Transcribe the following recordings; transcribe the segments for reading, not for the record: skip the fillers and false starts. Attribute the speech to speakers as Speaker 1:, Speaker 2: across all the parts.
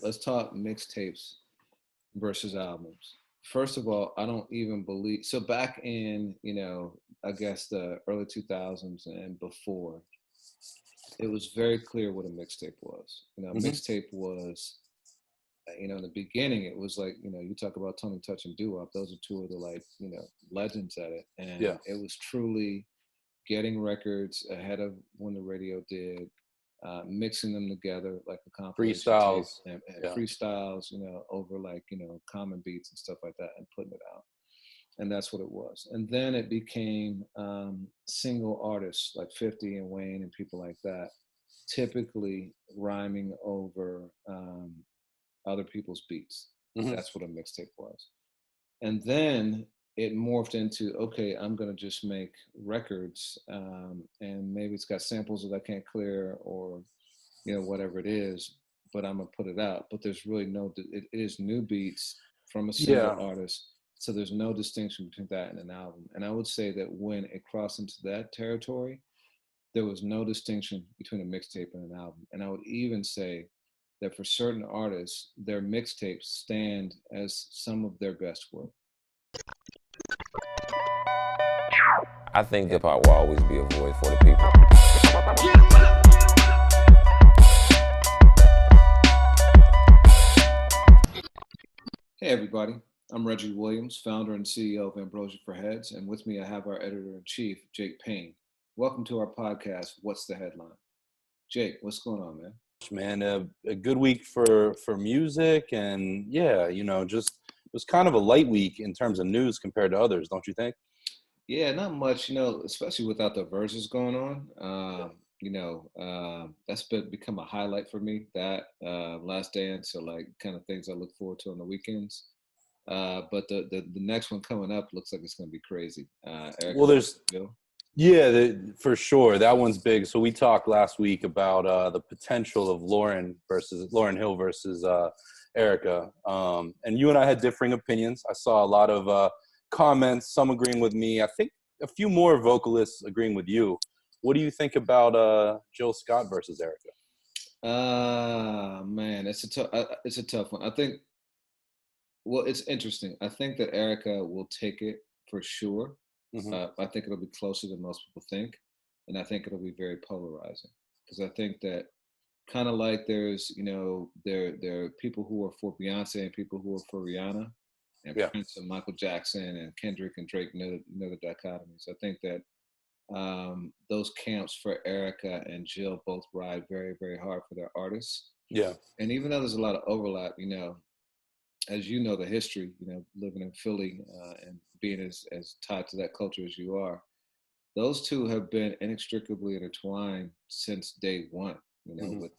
Speaker 1: let's talk mixtapes versus albums. First of all, I don't even believe so. Back in I guess the early 2000s and before, it was very clear what a mixtape was. A
Speaker 2: Mm-hmm.
Speaker 1: mixtape was, in the beginning, it was like, you talk about Tony Touch and Doo Wop. Those are two of the legends at it, and
Speaker 2: Yeah.
Speaker 1: it was truly getting records ahead of when the radio did, mixing them together like a compilation tape,
Speaker 2: Freestyles.
Speaker 1: and
Speaker 2: Yeah.
Speaker 1: freestyles, over common beats and stuff like that, and putting it out. And that's what it was. And then it became single artists like 50 and Wayne and people like that, typically rhyming over other people's beats.
Speaker 2: Mm-hmm.
Speaker 1: That's what a mixtape was. And then it morphed into, okay, I'm gonna just make records, and maybe it's got samples that I can't clear, or whatever it is, but I'm gonna put it out. But there's really it is new beats from a single artist, so there's no distinction between that and an album. And I would say that when it crossed into that territory, there was no distinction between a mixtape and an album. And I would even say that for certain artists, their mixtapes stand as some of their best work.
Speaker 3: I think hip hop will always be a voice for the people.
Speaker 1: Hey everybody, I'm Reggie Williams, founder and CEO of Ambrosia for Heads, and with me I have our editor-in-chief, Jake Payne. Welcome to our podcast, What's the Headline? Jake, what's going on, man?
Speaker 2: Man, a good week for music, and just it was kind of a light week in terms of news compared to others, don't you think?
Speaker 1: Yeah, not much, especially without the VERZUS going on. That's become a highlight for me, that Last Dance, or like kind of things I look forward to on the weekends. But the next one coming up looks like it's going to be crazy.
Speaker 2: Well, there's for sure, that one's big. So we talked last week about the potential of Lauryn Hill versus Erykah, and you and I had differing opinions. I saw a lot of comments, some agreeing with me. I think a few more vocalists agreeing with you. What do you think about Jill Scott versus Erykah?
Speaker 1: Man, it's a tough one. I think, well, it's interesting. I think that Erykah will take it for sure.
Speaker 2: Mm-hmm.
Speaker 1: I think it'll be closer than most people think, and I think it'll be very polarizing, because I think that kind of like there's there are people who are for Beyonce and people who are for Rihanna, and Prince and Michael Jackson and Kendrick and Drake, the dichotomies. I think that those camps for Erykah and Jill both ride very, very hard for their artists.
Speaker 2: Yeah.
Speaker 1: And even though there's a lot of overlap, as you know, the history, living in Philly and being as tied to that culture as you are, those two have been inextricably intertwined since day one,
Speaker 2: mm-hmm.
Speaker 1: with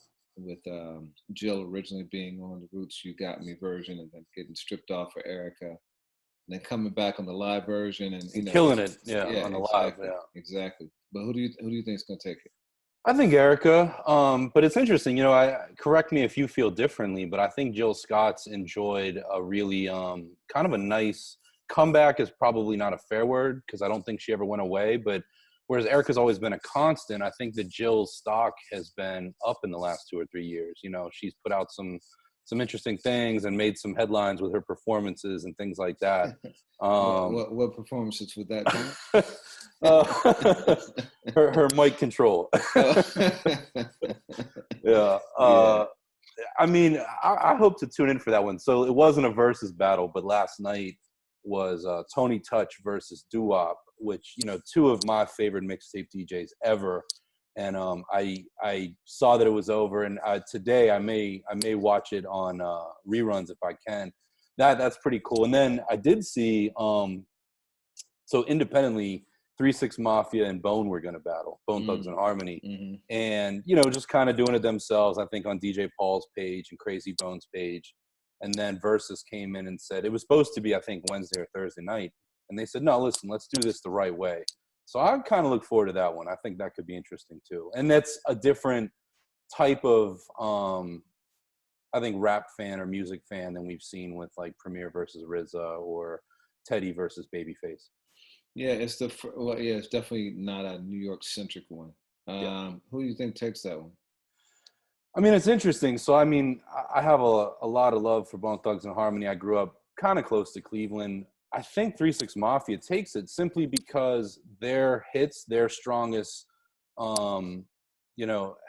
Speaker 1: Jill originally being on the Roots You Got Me version, and then getting stripped off for Erykah, and then coming back on the live version and
Speaker 2: killing it, on the live,
Speaker 1: exactly. But who do you think is going to take it?
Speaker 2: I think Erykah, but it's interesting. Correct me if you feel differently, but I think Jill Scott's enjoyed a really kind of a nice comeback. Is probably not a fair word, because I don't think she ever went away. But whereas Erykah's always been a constant, I think that Jill's stock has been up in the last 2 or 3 years. She's put out some interesting things and made some headlines with her performances and things like that.
Speaker 1: What performances would that be?
Speaker 2: Her mic control. Yeah. I mean, I hope to tune in for that one. So it wasn't a versus battle, but last night was Tony Touch versus Doo Wop, which, two of my favorite mixtape DJs ever. And I saw that it was over, and today I may watch it on reruns if I can. That's pretty cool. And then I did see so independently, 3 6 Mafia and Bone were gonna battle, Bone Thugs and Harmony,
Speaker 1: mm-hmm.
Speaker 2: and just kind of doing it themselves. I think on DJ Paul's page and Crazy Bone's page, and then VERZUS came in and said it was supposed to be, I think, Wednesday or Thursday night, and they said, no, listen, let's do this the right way. So I kind of look forward to that one. I think that could be interesting too. And that's a different type of, I think, rap fan or music fan than we've seen with like Premier versus RZA or Teddy versus Babyface.
Speaker 1: Yeah, it's it's definitely not a New York centric one. Who do you think takes that one?
Speaker 2: I mean, it's interesting. So, I mean, I have a lot of love for Bone Thugs and Harmony. I grew up kind of close to Cleveland. I think 3 6 Mafia takes it simply because their hits, their strongest, um,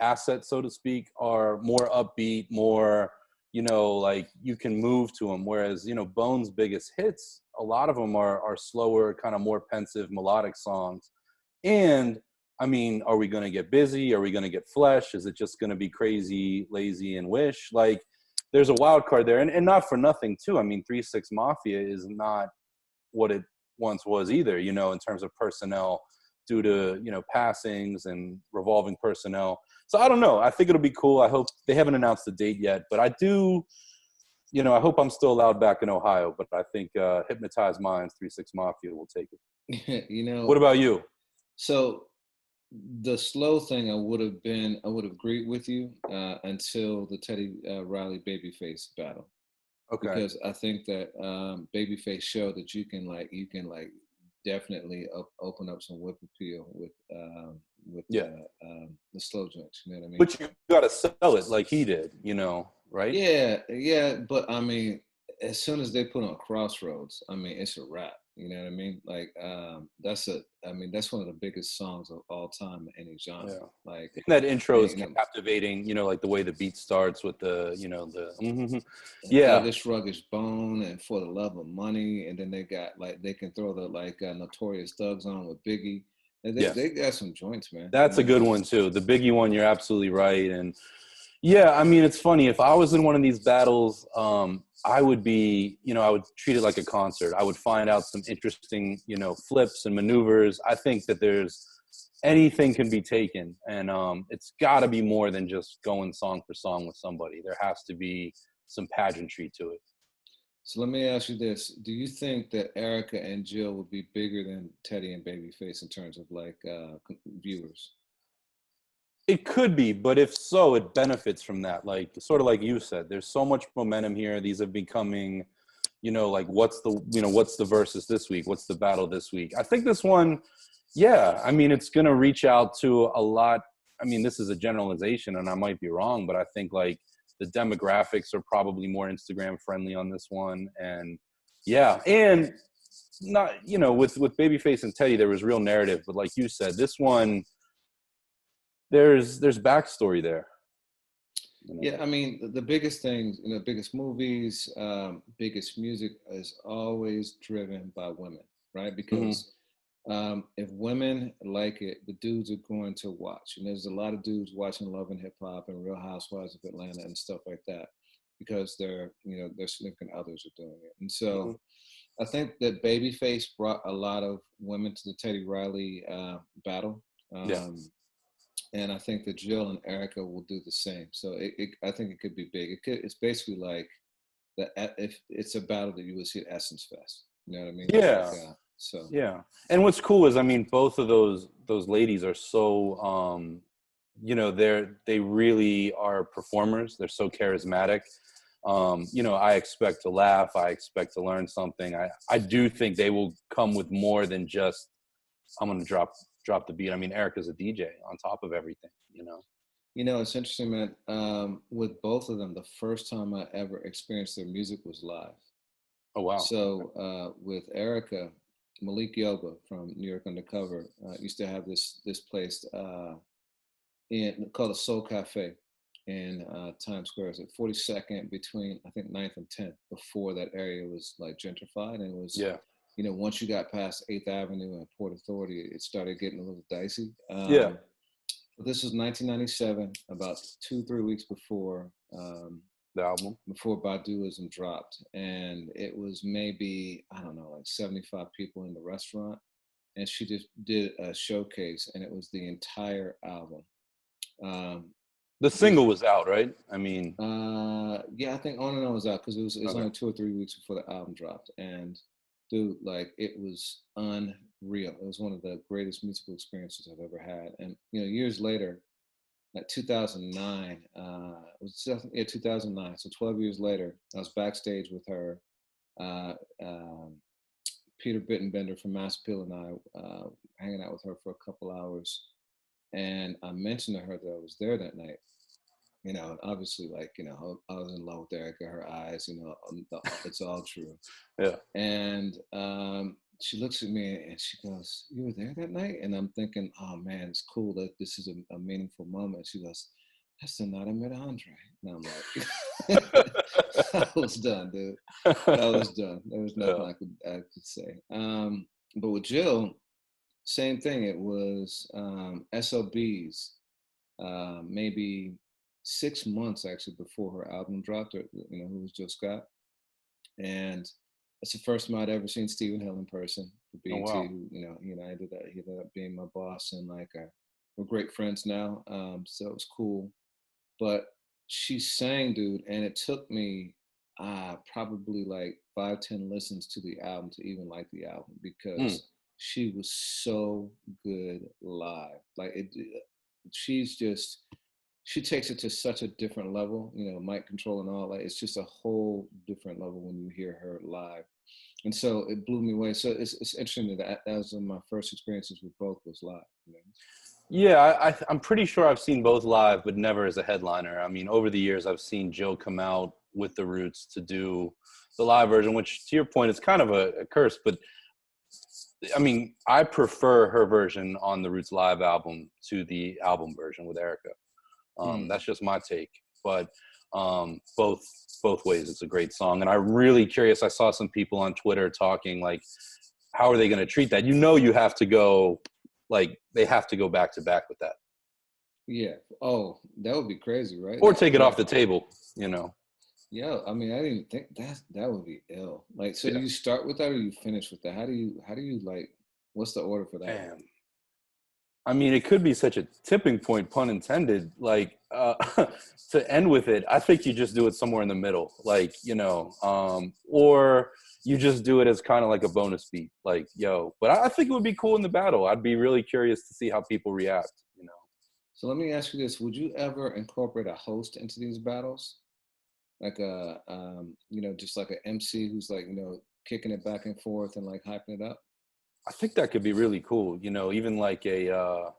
Speaker 2: assets, so to speak, are more upbeat, more, like you can move to them. Whereas, Bone's biggest hits, a lot of them are slower, kind of more pensive, melodic songs. And I mean, are we going to get busy? Are we going to get flesh? Is it just going to be crazy, lazy, and wish? Like, there's a wild card there. And not for nothing, too. I mean, 3 6 Mafia is not what it once was either, in terms of personnel due to, passings and revolving personnel. So I don't know. I think it'll be cool. I hope they haven't announced the date yet. But I do, I hope I'm still allowed back in Ohio. But I think Hypnotized Minds, 3 6 Mafia will take it. What about you?
Speaker 1: So the slow thing, I would have agreed with you until the Teddy Riley Babyface battle.
Speaker 2: Okay.
Speaker 1: Because I think that Babyface showed that you can definitely open up some whip appeal with the slow joints. You know what I mean?
Speaker 2: But you got to sell it like he did, right?
Speaker 1: Yeah. But I mean, as soon as they put on Crossroads, I mean, it's a wrap. You know what I mean? Like that's one of the biggest songs of all time in any genre.
Speaker 2: Yeah.
Speaker 1: Like
Speaker 2: and that intro is captivating. Like the way the beat starts with the
Speaker 1: Thuggish Ruggish Bone and For the Love of Money, and then they got they can throw the Notorious Thugs on with Biggie. And they got some joints, man.
Speaker 2: That's a good one too. The Biggie one, you're absolutely right. And yeah, I mean, it's funny. If I was in one of these battles, I would be, I would treat it like a concert. I would find out some interesting, flips and maneuvers. I think that anything can be taken. And it's got to be more than just going song for song with somebody. There has to be some pageantry to it.
Speaker 1: So let me ask you this. Do you think that Erykah and Jill would be bigger than Teddy and Babyface in terms of viewers?
Speaker 2: It could be, but if so, it benefits from that. Like, sort of like you said, there's so much momentum here. These are becoming, what's the versus this week? What's the battle this week? I think this one, yeah, I mean, it's going to reach out to a lot. I mean, this is a generalization and I might be wrong, but I think the demographics are probably more Instagram friendly on this one. And yeah, and not, with Babyface and Teddy, there was real narrative, but like you said, this one, there's backstory there.
Speaker 1: Yeah, I mean, the biggest things, biggest movies, biggest music is always driven by women, right? Because if women like it, the dudes are going to watch. And there's a lot of dudes watching Love and Hip Hop and Real Housewives of Atlanta and stuff like that because their significant others are doing it. And so I think that Babyface brought a lot of women to the Teddy Riley battle. And I think that Jill and Erykah will do the same. So I think it could be big. It's basically like if it's a battle that you would see at Essence Fest. You know what I mean?
Speaker 2: Yeah. Yeah. And what's cool is, I mean, both of those ladies are so, they really are performers. They're so charismatic. I expect to laugh. I expect to learn something. I do think they will come with more than just, I'm going to drop the beat. I mean, Erykah's a DJ on top of everything,
Speaker 1: It's interesting, man. With both of them, the first time I ever experienced their music was live.
Speaker 2: Oh, wow.
Speaker 1: So with Erykah, Malik Yoba from New York Undercover used to have this place called the Soul Cafe in Times Square. It's at 42nd between, I think, 9th and 10th, before that area was gentrified. And it was, once you got past 8th Avenue and Port Authority, it started getting a little dicey. But this was 1997, about 2-3 weeks before
Speaker 2: the album,
Speaker 1: before Baduism dropped, and it was maybe 75 people in the restaurant, and she just did a showcase, and it was the entire album.
Speaker 2: The single was out, right? I mean,
Speaker 1: yeah, I think On and On was out because it was only 2 or 3 weeks before the album dropped, and dude, it was unreal. It was one of the greatest musical experiences I've ever had. And years later, 2009, it was 2009. So 12 years later, I was backstage with her. Peter Bittenbender from Mass Appeal and I hanging out with her for a couple hours, and I mentioned to her that I was there that night, you know, and obviously, like, you know, I was in love with Erykah, her eyes, you know, it's all true.
Speaker 2: Yeah.
Speaker 1: And she looks at me and she goes, "You were there that night?" And I'm thinking, "Oh man, it's cool that this is a meaningful moment." She goes, "That's the night I met Andre." And I'm like, I was done, dude. I was done. There was nothing I could say. But with Jill, same thing. It was SOBs, maybe 6 months actually before her album dropped. Or, you know, who was Jill Scott, and it's the first time I'd ever seen Stephen Hill in person for BET.
Speaker 2: Oh, wow.
Speaker 1: You know, he ended up being my boss, and like we're great friends now. So it was cool. But she sang, dude, and it took me probably like 5-10 listens to the album to even like the album, because she was so good live. Like she's just, she takes it to such a different level, you know, mic control and all. Like it's just a whole different level when you hear her live. And so it blew me away. So it's interesting that was one of my first experiences with both was live. You know?
Speaker 2: Yeah, I'm pretty sure I've seen both live, but never as a headliner. I mean, over the years, I've seen Jill come out with the Roots to do the live version, which, to your point, is kind of a curse. But, I mean, I prefer her version on the Roots live album to the album version with Erykah. That's just my take. But both ways, it's a great song. And I'm really curious. I saw some people on Twitter talking, like, how are they going to treat that? You know, you have to go. Like, they have to go back to back with that.
Speaker 1: Yeah. Oh, that would be crazy, right?
Speaker 2: Or take it off the table, you know.
Speaker 1: Yeah, I mean, I didn't even think that would be ill. Like, so do you start with that or you finish with that? How do you like, what's the order for that?
Speaker 2: Man. I mean, it could be such a tipping point, pun intended, like, to end with it. I think you just do it somewhere in the middle, like, you know, or you just do it as kind of like a bonus beat, like, yo. But I think it would be cool in the battle. I'd be really curious to see how people react, you know.
Speaker 1: So let me ask you this. Would you ever incorporate a host into these battles? Like you know, just like an MC who's like, you know, kicking it back and forth and like hyping it up?
Speaker 2: I think that could be really cool, you know, even like a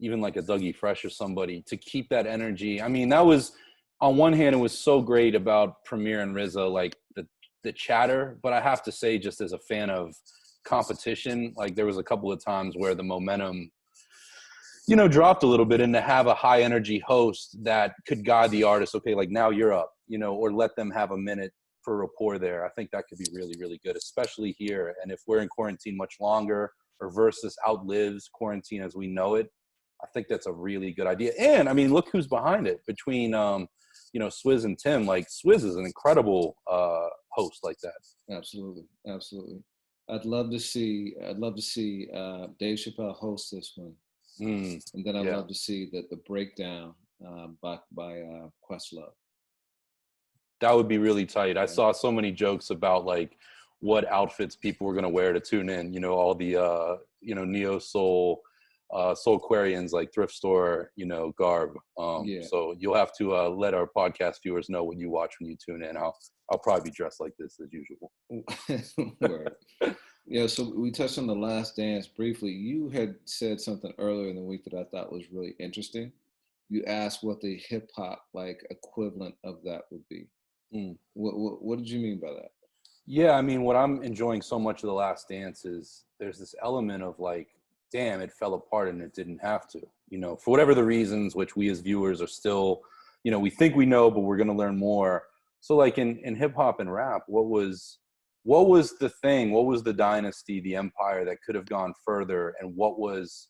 Speaker 2: Dougie Fresh or somebody to keep that energy. I mean, that was, on one hand, it was so great about Premier and RZA, like the chatter, but I have to say, just as a fan of competition, like there was a couple of times where the momentum, you know, dropped a little bit, and to have a high energy host that could guide the artist, okay, like now you're up, you know, or let them have a minute for rapport there. I think that could be really, really good, especially here. And if we're in quarantine much longer, or VERZUS outlives quarantine as we know it, I think that's a really good idea. And I mean, look who's behind it between, you know, Swizz and Tim. Like, Swizz is an incredible host like that.
Speaker 1: Absolutely, absolutely. I'd love to see Dave Chappelle host this one, and then I'd love to see the breakdown by Questlove.
Speaker 2: That would be really tight. I saw so many jokes about like what outfits people were going to wear to tune in. You know, all the you know, neo soul Soulquarians, like thrift store, you know, garb. So you'll have to let our podcast viewers know what you watch when you tune in. I'll probably be dressed like this as usual.
Speaker 1: Word. Yeah, so we touched on The Last Dance briefly. You had said something earlier in the week that I thought was really interesting. You asked what the hip hop like equivalent of that would be. What did you mean by that?
Speaker 2: Yeah, I mean, what I'm enjoying so much of The Last Dance is there's this element of like, damn, it fell apart and it didn't have to, you know, for whatever the reasons, which we as viewers are still, you know, we think we know, but we're going to learn more. So like in hip hop and rap, what was the thing? What was the dynasty, the empire that could have gone further? And what was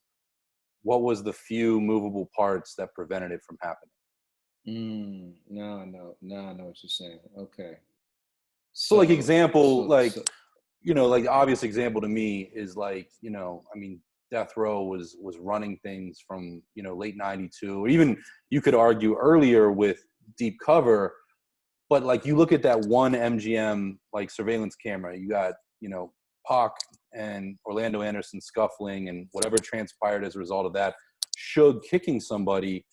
Speaker 2: the few movable parts that prevented it from happening?
Speaker 1: Now I know what you're saying. Okay.
Speaker 2: So like example, you know, like obvious example to me is like, you know, I mean, Death Row was running things from, you know, late 92, or even you could argue earlier with Deep Cover. But like, you look at that one MGM like surveillance camera, you got, you know, Pac and Orlando Anderson scuffling, and whatever transpired as a result of that, Suge kicking somebody.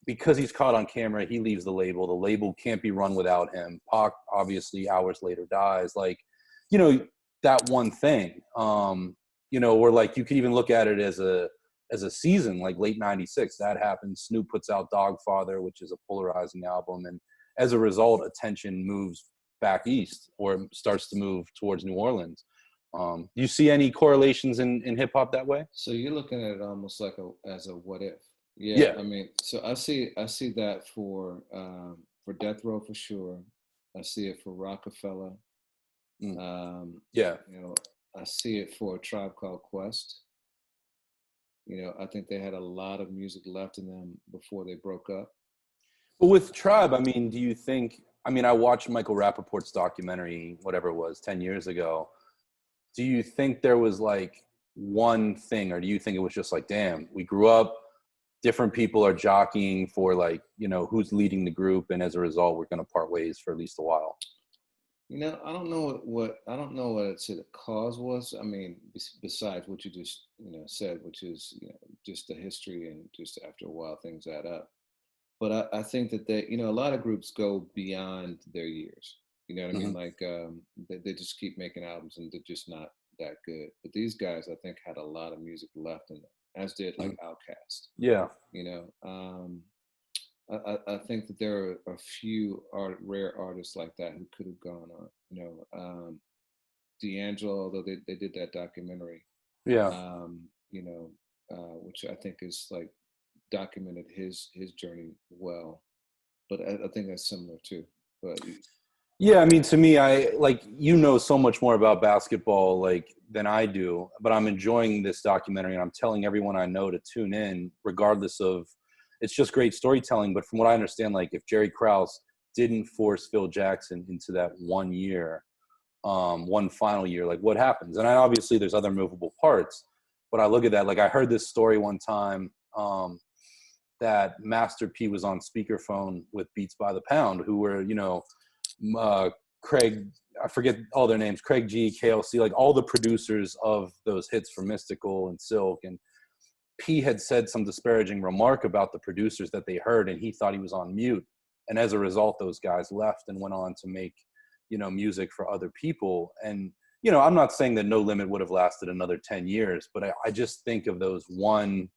Speaker 2: Because he's caught on camera, he leaves the label. The label can't be run without him. Pac obviously hours later dies. Like, you know, that one thing, you know, or like you could even look at it as a as a season, like late 96, that happens. Snoop puts out Dogfather, which is a polarizing album. And as a result, attention moves back east or starts to move towards New Orleans. Do you see any correlations in hip hop that way?
Speaker 1: So you're looking at it almost like as a what if. Yeah,
Speaker 2: Yeah.
Speaker 1: I mean, so I see that for Death Row for sure. I see it for Rockefeller.
Speaker 2: Yeah.
Speaker 1: You know, I see it for a Tribe Called Quest. You know, I think they had a lot of music left in them before they broke up.
Speaker 2: But with Tribe, I mean, do you think, I mean, I watched Michael Rappaport's documentary, whatever it was, 10 years ago. Do you think there was like one thing, or do you think it was just like, damn, we grew up, different people are jockeying for like, you know, who's leading the group, and as a result, we're going to part ways for at least a while?
Speaker 1: You know, I don't know what the cause was. I mean, besides what you just said, which is just the history, and just after a while things add up. But I think that a lot of groups go beyond their years. You know what I mean? Like they just keep making albums and they're just not that good. But these guys, I think, had a lot of music left in them, as did like Outkast.
Speaker 2: Yeah.
Speaker 1: You know, I think that there are a few rare artists like that who could have gone on. You know, D'Angelo, although they did that documentary.
Speaker 2: Yeah.
Speaker 1: You know, which I think is like documented his journey well. But I think that's similar too. But
Speaker 2: yeah, I mean, to me, I like, you know, so much more about basketball like than I do, but I'm enjoying this documentary, and I'm telling everyone I know to tune in, regardless of, it's just great storytelling. But from what I understand, like if Jerry Krause didn't force Phil Jackson into that 1 year, one final year, like what happens? And obviously there's other movable parts, but I look at that, like I heard this story one time, that Master P was on speakerphone with Beats by the Pound, who were, you know, Craig, I forget all their names, Craig G, KLC, like all the producers of those hits for Mystical and Silk. And P had said some disparaging remark about the producers that they heard, and he thought he was on mute. And as a result, those guys left and went on to make, you know, music for other people. And, you know, I'm not saying that No Limit would have lasted another 10 years, but I just think of those one,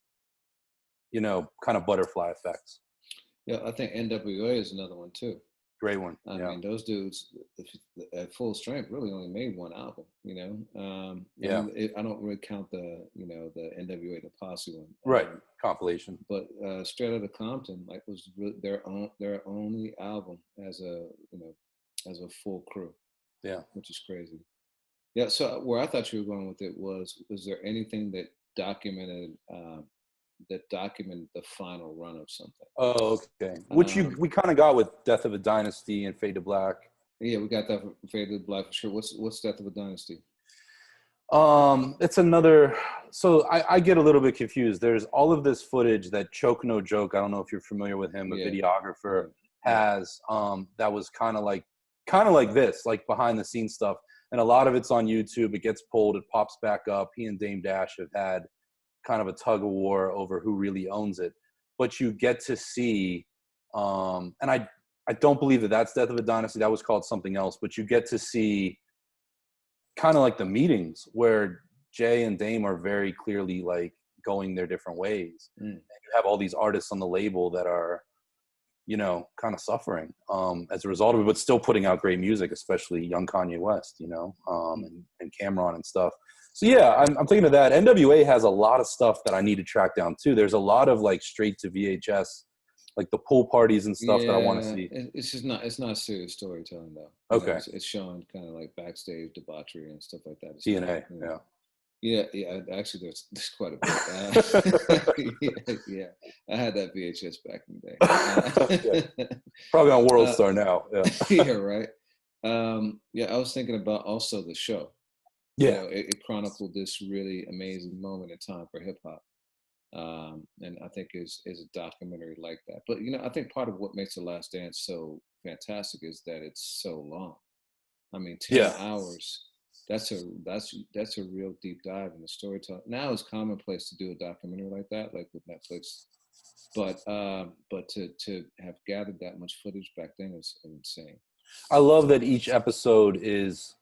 Speaker 2: you know, kind of butterfly effects.
Speaker 1: Yeah, I think NWA is another one too.
Speaker 2: Great one.
Speaker 1: I mean, those dudes at full strength really only made one album. You know, I don't really count the the NWA the Posse one.
Speaker 2: Right, compilation.
Speaker 1: But Straight Outta Compton, like, was their only album as a as a full crew.
Speaker 2: Yeah,
Speaker 1: which is crazy. Yeah. So where I thought you were going with it was there anything that documented the final run of something?
Speaker 2: Oh, okay. Which we kind of got with Death of a Dynasty and Fade to Black.
Speaker 1: Yeah, we got that from Fade to Black for sure. What's Death of a Dynasty?
Speaker 2: It's another. So I get a little bit confused. There's all of this footage that Choke No Joke, I don't know if you're familiar with him, a videographer, has. That was kind of like this, like behind the scenes stuff, and a lot of it's on YouTube. It gets pulled, it pops back up. He and Dame Dash have had kind of a tug of war over who really owns it, but you get to see, and I don't believe that that's Death of a Dynasty. That was called something else, but you get to see kind of like the meetings where Jay and Dame are very clearly like going their different ways. And you have all these artists on the label that are, you know, kind of suffering as a result of it, but still putting out great music, especially young Kanye West, you know, and Cameron and stuff. So yeah, I'm thinking of that. NWA has a lot of stuff that I need to track down too. There's a lot of like straight to VHS, like the pool parties and stuff that I want to see.
Speaker 1: It's not serious storytelling though.
Speaker 2: Okay.
Speaker 1: It's showing kind of like backstage debauchery and stuff like that.
Speaker 2: DNA,
Speaker 1: yeah. Actually, there's quite a bit. yeah, I had that VHS back in the day.
Speaker 2: Probably on World Star now.
Speaker 1: Yeah, right. I was thinking about also the show.
Speaker 2: Yeah,
Speaker 1: you know, it chronicled this really amazing moment in time for hip hop, and I think is a documentary like that. But you know, I think part of what makes The Last Dance so fantastic is that it's so long. I mean, 10 hours. That's a real deep dive in the storytelling. Now it's commonplace to do a documentary like that, like with Netflix. But to have gathered that much footage back then is insane.
Speaker 2: I love that each episode is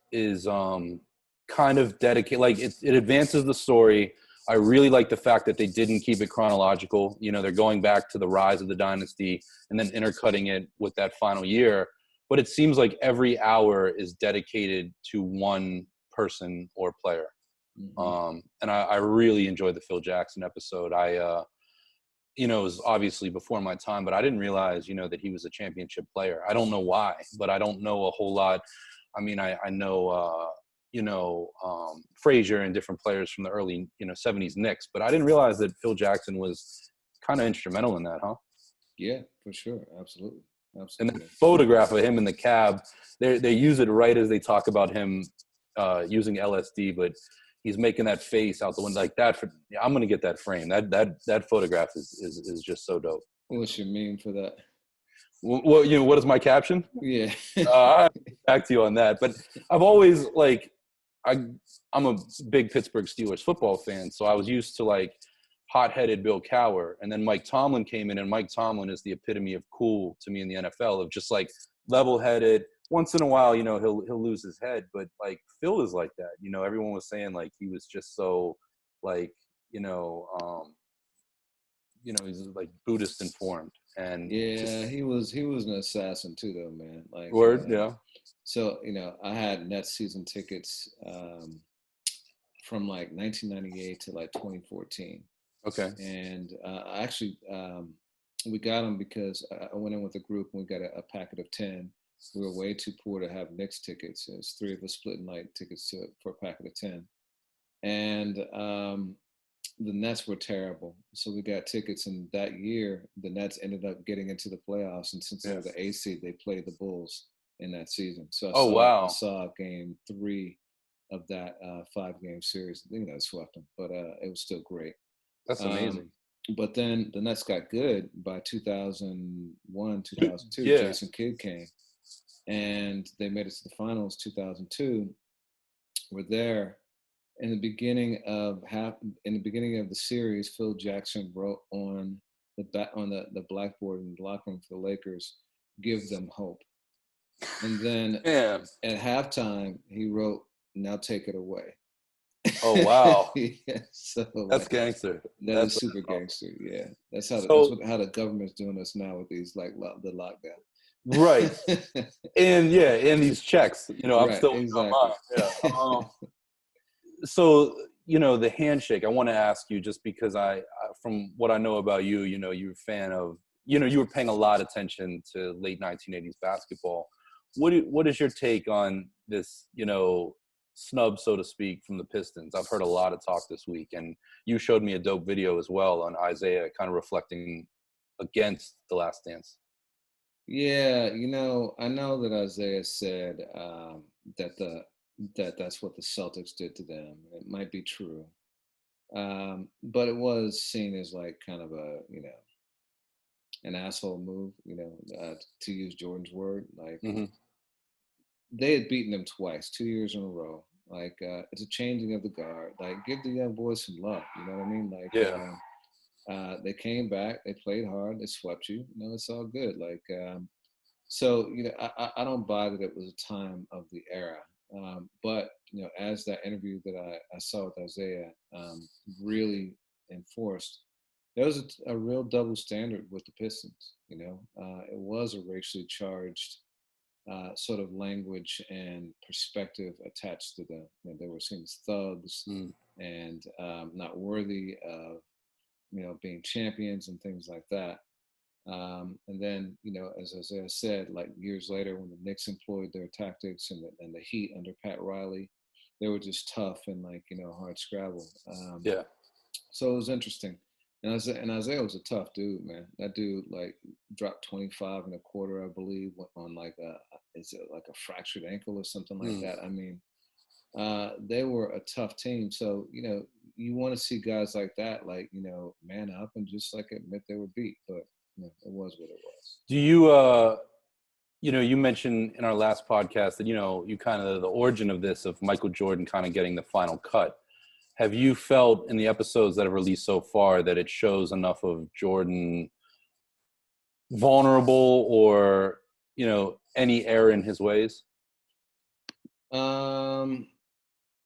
Speaker 2: kind of dedicated, like it advances the story I really like the fact that they didn't keep it chronological. You know, they're going back to the rise of the dynasty and then intercutting it with that final year. But it seems like every hour is dedicated to one person or player. And I really enjoyed the Phil Jackson episode. You know, it was obviously before my time, but I didn't realize, you know, that he was a championship player. I don't know why, but I don't know a whole lot. I mean, I know, you know, Frazier and different players from the early, you know, 70s Knicks, but I didn't realize that Phil Jackson was kind of instrumental in that, huh?
Speaker 1: Yeah, for sure. Absolutely.
Speaker 2: And the photograph of him in the cab, they use it right as they talk about him using LSD, but he's making that face out the window like that. I'm gonna get that frame. That photograph is just so dope.
Speaker 1: What's your meme for that?
Speaker 2: Well, you know, what is my caption?
Speaker 1: Yeah.
Speaker 2: I'll get back to you on that. But I've always I'm a big Pittsburgh Steelers football fan, so I was used to like hot-headed Bill Cowher, and then Mike Tomlin came in, and Mike Tomlin is the epitome of cool to me in the NFL, of just like level-headed. Once in a while, you know, he'll lose his head, but like Phil is like that. You know, everyone was saying like he was just so like, you know, he's like Buddhist informed, and
Speaker 1: yeah, he was an assassin too, though, man. Like
Speaker 2: yeah.
Speaker 1: So you know, I had Nets season tickets from like 1998 to like 2014.
Speaker 2: Okay.
Speaker 1: And actually, we got them because I went in with a group and we got a packet of 10. We were way too poor to have Knicks tickets. There's 3 of us splitting like tickets for a packet of 10. And the Nets were terrible. So we got tickets, and that year, the Nets ended up getting into the playoffs. And since they were the A seed, they played the Bulls in that season. So I saw game 3 of that 5-game series. I think that swept them, but it was still great.
Speaker 2: That's amazing.
Speaker 1: But then the Nets got good by 2001, 2002.
Speaker 2: Yeah.
Speaker 1: Jason Kidd came, and they made it to the finals. 2002. We're there in the beginning of the series. Phil Jackson wrote on the blackboard in the locker room for the Lakers, "Give them hope." And then at halftime, he wrote, "Now take it away."
Speaker 2: Oh wow!
Speaker 1: Yeah, so
Speaker 2: that's gangster.
Speaker 1: That's super gangster. Yeah, that's how the government's doing us now with these like the lockdown.
Speaker 2: Right. And these checks. You know, I'm
Speaker 1: right,
Speaker 2: still
Speaker 1: exactly.
Speaker 2: Yeah. So you know, the handshake. I want to ask you, just because I from what I know about you, you know, you're a fan of. You know, you were paying a lot of attention to late 1980s basketball. What is your take on this? You know, snub, so to speak, from the Pistons? I've heard a lot of talk this week, and you showed me a dope video as well on Isaiah kind of reflecting against The Last Dance.
Speaker 1: Yeah, you know, I know that Isaiah said that's what the Celtics did to them. It might be true, but it was seen as like kind of a, you know, an asshole move, you know, to use Jordan's word. Like they had beaten them twice, 2 years in a row. Like it's a changing of the guard. Like give the young boys some love. You know what I mean? Like they came back, they played hard, they swept you. You know, it's all good. Like so, you know, I don't buy that it was a time of the era. But you know, as that interview that I saw with Isaiah really enforced, there was a real double standard with the Pistons. You know, it was a racially charged sort of language and perspective attached to them. You know, they were seen as thugs and not worthy of, you know, being champions and things like that. And then, you know, as Isaiah said, like years later, when the Knicks employed their tactics and the Heat under Pat Riley, they were just tough and like, you know, hard scrabble. So it was interesting. And Isaiah was a tough dude, man. That dude like dropped 25 and a quarter, I believe, on like is it like a fractured ankle or something like that? I mean, they were a tough team. So, you know, you want to see guys like that, like, you know, man up and just like admit they were beat. But you know, it was what it was.
Speaker 2: Do you you know, you mentioned in our last podcast that, you know, you kind of the origin of this, of Michael Jordan kind of getting the final cut. Have you felt in the episodes that have released so far that it shows enough of Jordan vulnerable or, you know, any error in his ways?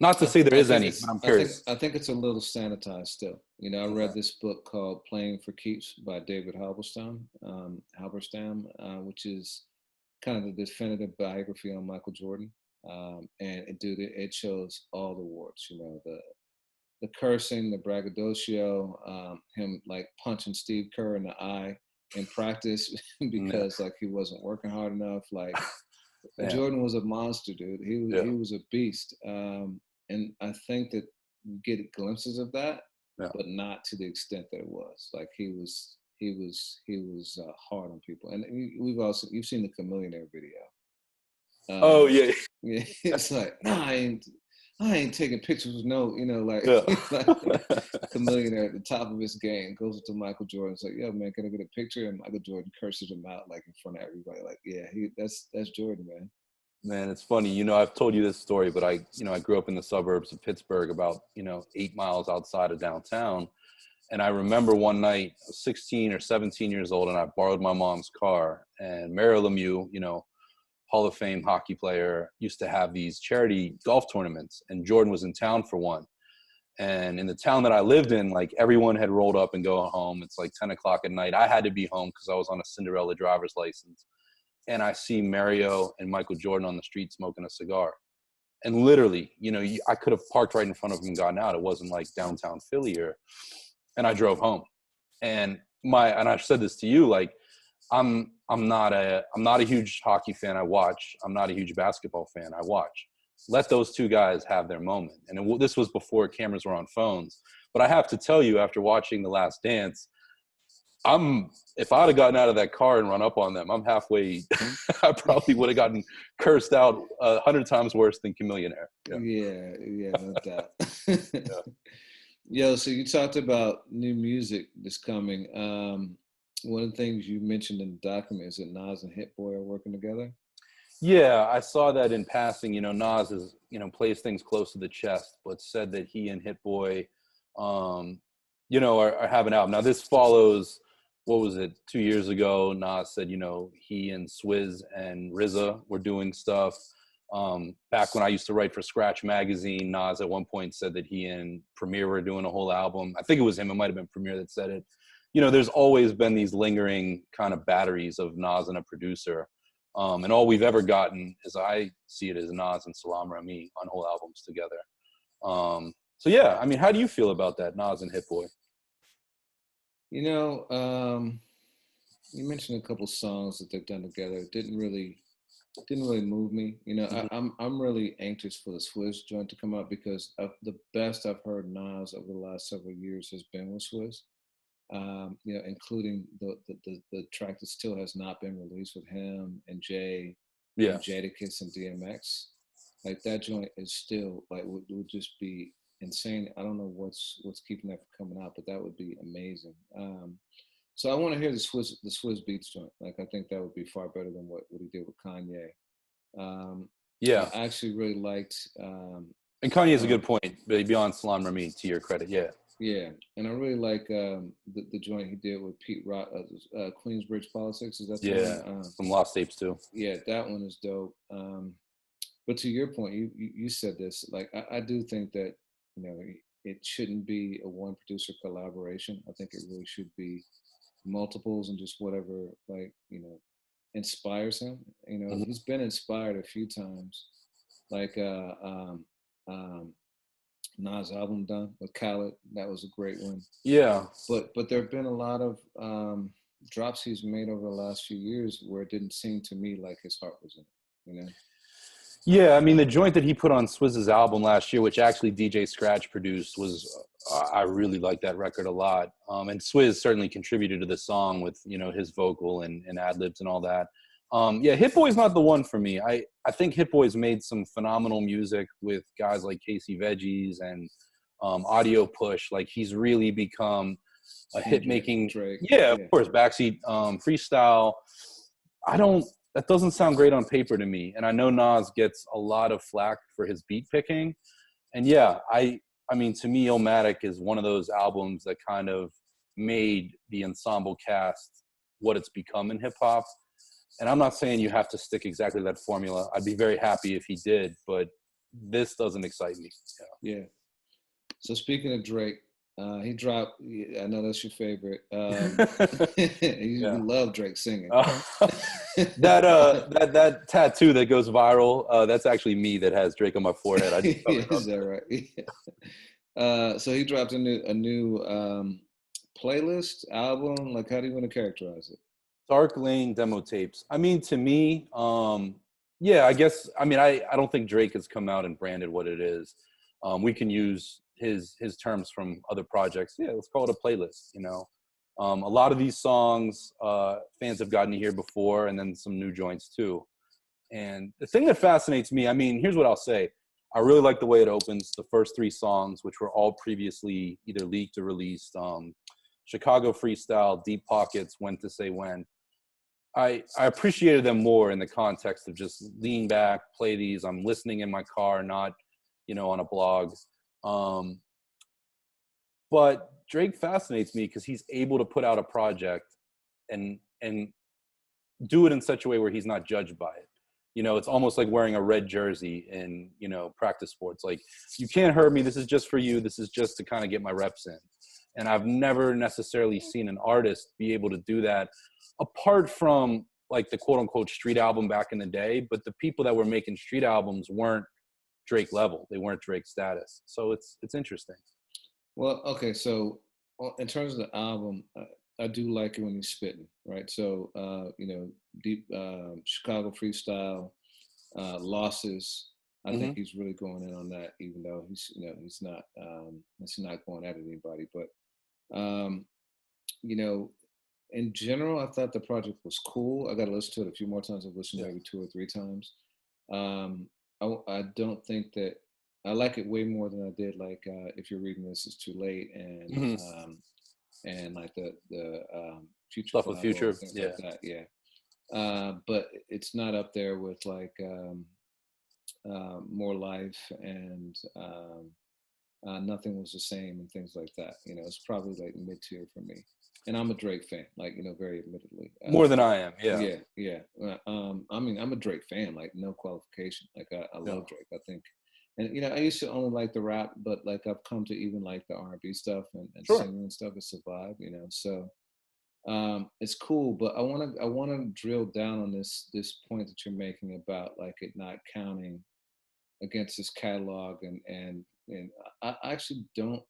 Speaker 2: Not to say there is any, but I'm curious.
Speaker 1: I think it's a little sanitized still. You know, I read this book called Playing for Keeps by David Halberstam, which is kind of the definitive biography on Michael Jordan. And it shows all the warts, you know, the cursing, the braggadocio, him like punching Steve Kerr in the eye in practice because like he wasn't working hard enough. Like Jordan was a monster, dude. He was a beast. And I think that you get glimpses of that, but not to the extent that it was. Like he was hard on people. And you've seen the Chameleonaire video. Yeah, it's like, nah, I ain't taking pictures with no, you know, like, like Chameleonaire at the top of his game goes up to Michael Jordan. It's like, yo, man, can I get a picture? And Michael Jordan curses him out like in front of everybody. Like, yeah, that's Jordan, man.
Speaker 2: Man, it's funny. You know, I've told you this story, but I grew up in the suburbs of Pittsburgh, about 8 miles outside of downtown. And I remember one night, I was 16 or 17 years old, and I borrowed my mom's car. And Mario Lemieux, Hall of Fame hockey player, used to have these charity golf tournaments, and Jordan was in town for one. And in the town that I lived in, like everyone had rolled up and go home. It's like 10 o'clock at night. I had to be home because I was on a Cinderella driver's license. And I see Mario and Michael Jordan on the street smoking a cigar. And literally, I could have parked right in front of him and gotten out. It wasn't like downtown Philly and I drove home. And I've said this to you, like, I'm not a huge hockey fan. I watch. I'm not a huge basketball fan. I watch. Let those two guys have their moment. And this was before cameras were on phones. But I have to tell you, after watching The Last Dance, if I'd have gotten out of that car and run up on them, I'm halfway. I probably would have gotten cursed out 100 times worse than Chameleonaire.
Speaker 1: Yeah, no doubt. Yo, so you talked about new music that's coming. One of the things you mentioned in the document is that Nas and Hit-Boi are working together.
Speaker 2: Yeah, I saw that in passing. Nas is, plays things close to the chest, but said that he and Hit-Boi, are having an album. Now this follows, what was it, 2 years ago, Nas said, he and Swizz and RZA were doing stuff. Back when I used to write for Scratch Magazine, Nas at one point said that he and Premier were doing a whole album. I think it was him. It might have been Premier that said it. There's always been these lingering kind of batteries of Nas and a producer. And all we've ever gotten, as I see it, is Nas and Salam Rami on whole albums together. So yeah, I mean, how do you feel about that, Nas and Hit-Boi?
Speaker 1: You mentioned a couple songs that they've done together. It didn't really move me. I'm really anxious for the Swizz joint to come out because the best I've heard Nas over the last several years has been with Swizz. Including the track that still has not been released with him and Jay, and Jadakiss and DMX. Like that joint is still like would just be insane. I don't know what's keeping that from coming out, but that would be amazing. So I want to hear the Swizz Beats joint. Like I think that would be far better than what he did with Kanye. I actually really liked.
Speaker 2: And Kanye's a good point, but beyond Salam Rami, to your credit, yeah.
Speaker 1: Yeah, and I really like the joint he did with Pete Rock, Queensbridge Politics. Is that the one?
Speaker 2: Some Lost Tapes too.
Speaker 1: Yeah, that one is dope. But to your point, you said this. Like I do think that it shouldn't be a one producer collaboration. I think it really should be multiples and just whatever inspires him. He's been inspired a few times, like Nas album done with Khaled. That was a great one.
Speaker 2: Yeah.
Speaker 1: But there have been a lot of drops he's made over the last few years where it didn't seem to me like his heart was in it,
Speaker 2: Yeah, I mean, the joint that he put on Swizz's album last year, which actually DJ Scratch produced, was I really like that record a lot. And Swizz certainly contributed to the song with, his vocal and ad-libs and all that. Hit-Boi's not the one for me. I think Hit-Boi's made some phenomenal music with guys like Casey Veggies and Audio Push. Like he's really become a hit-making. Yeah, of course. Backseat Freestyle. That doesn't sound great on paper to me. And I know Nas gets a lot of flack for his beat picking. And yeah, I mean, to me, Illmatic is one of those albums that kind of made the ensemble cast what it's become in hip hop. And I'm not saying you have to stick exactly to that formula. I'd be very happy if he did, but this doesn't excite me.
Speaker 1: Yeah. So speaking of Drake, he dropped. I know that's your favorite. You love Drake singing.
Speaker 2: That tattoo that goes viral. That's actually me that has Drake on my forehead. I just
Speaker 1: Is that right? So he dropped a new playlist album. Like, how do you want to characterize it?
Speaker 2: Dark Lane demo tapes. I mean, to me, yeah, I guess. I mean, I don't think Drake has come out and branded what it is. We can use his terms from other projects. Yeah, let's call it a playlist. You know, a lot of these songs fans have gotten to hear before, and then some new joints too. And the thing that fascinates me, I mean, here's what I'll say. I really like the way it opens. The first 3 songs, which were all previously either leaked or released. Chicago Freestyle, Deep Pockets, When to Say When. I appreciated them more in the context of just lean back, play these. I'm listening in my car, not, you know, on a blog. But Drake fascinates me because he's able to put out a project and do it in such a way where he's not judged by it. You know, it's almost like wearing a red jersey in, you know, practice sports. Like, you can't hurt me. This is just for you. This is just to kind of get my reps in. And I've never necessarily seen an artist be able to do that, apart from like the quote unquote street album back in the day. But the people that were making street albums weren't Drake level. They weren't Drake status. So it's interesting.
Speaker 1: Well, okay. So in terms of the album, I do like it when he's spitting, right? So, you know, deep Chicago Freestyle, Losses. I think he's really going in on that, even though he's, you know, he's not going at anybody. But, you know, in general, I thought the project was cool. I got to listen to it a few more times. I've listened maybe 2 or 3 times. I don't think that I like it way more than I did. Like, If You're Reading This, It's Too Late, and like the Future
Speaker 2: Stuff with Future,
Speaker 1: things like that. Yeah. But it's not up there with like More Life and Nothing Was the Same and things like that. You know, it's probably like mid-tier for me. And I'm a Drake fan, like, you know, very admittedly.
Speaker 2: More than I am, yeah.
Speaker 1: Yeah. I mean, I'm a Drake fan, like, no qualification. Like, I love Drake. I think, and you know, I used to only like the rap, but like I've come to even like the R&B stuff and singing and stuff. It's a vibe, you know. So it's cool, but I wanna drill down on this point that you're making about like it not counting against his catalog, and I actually don't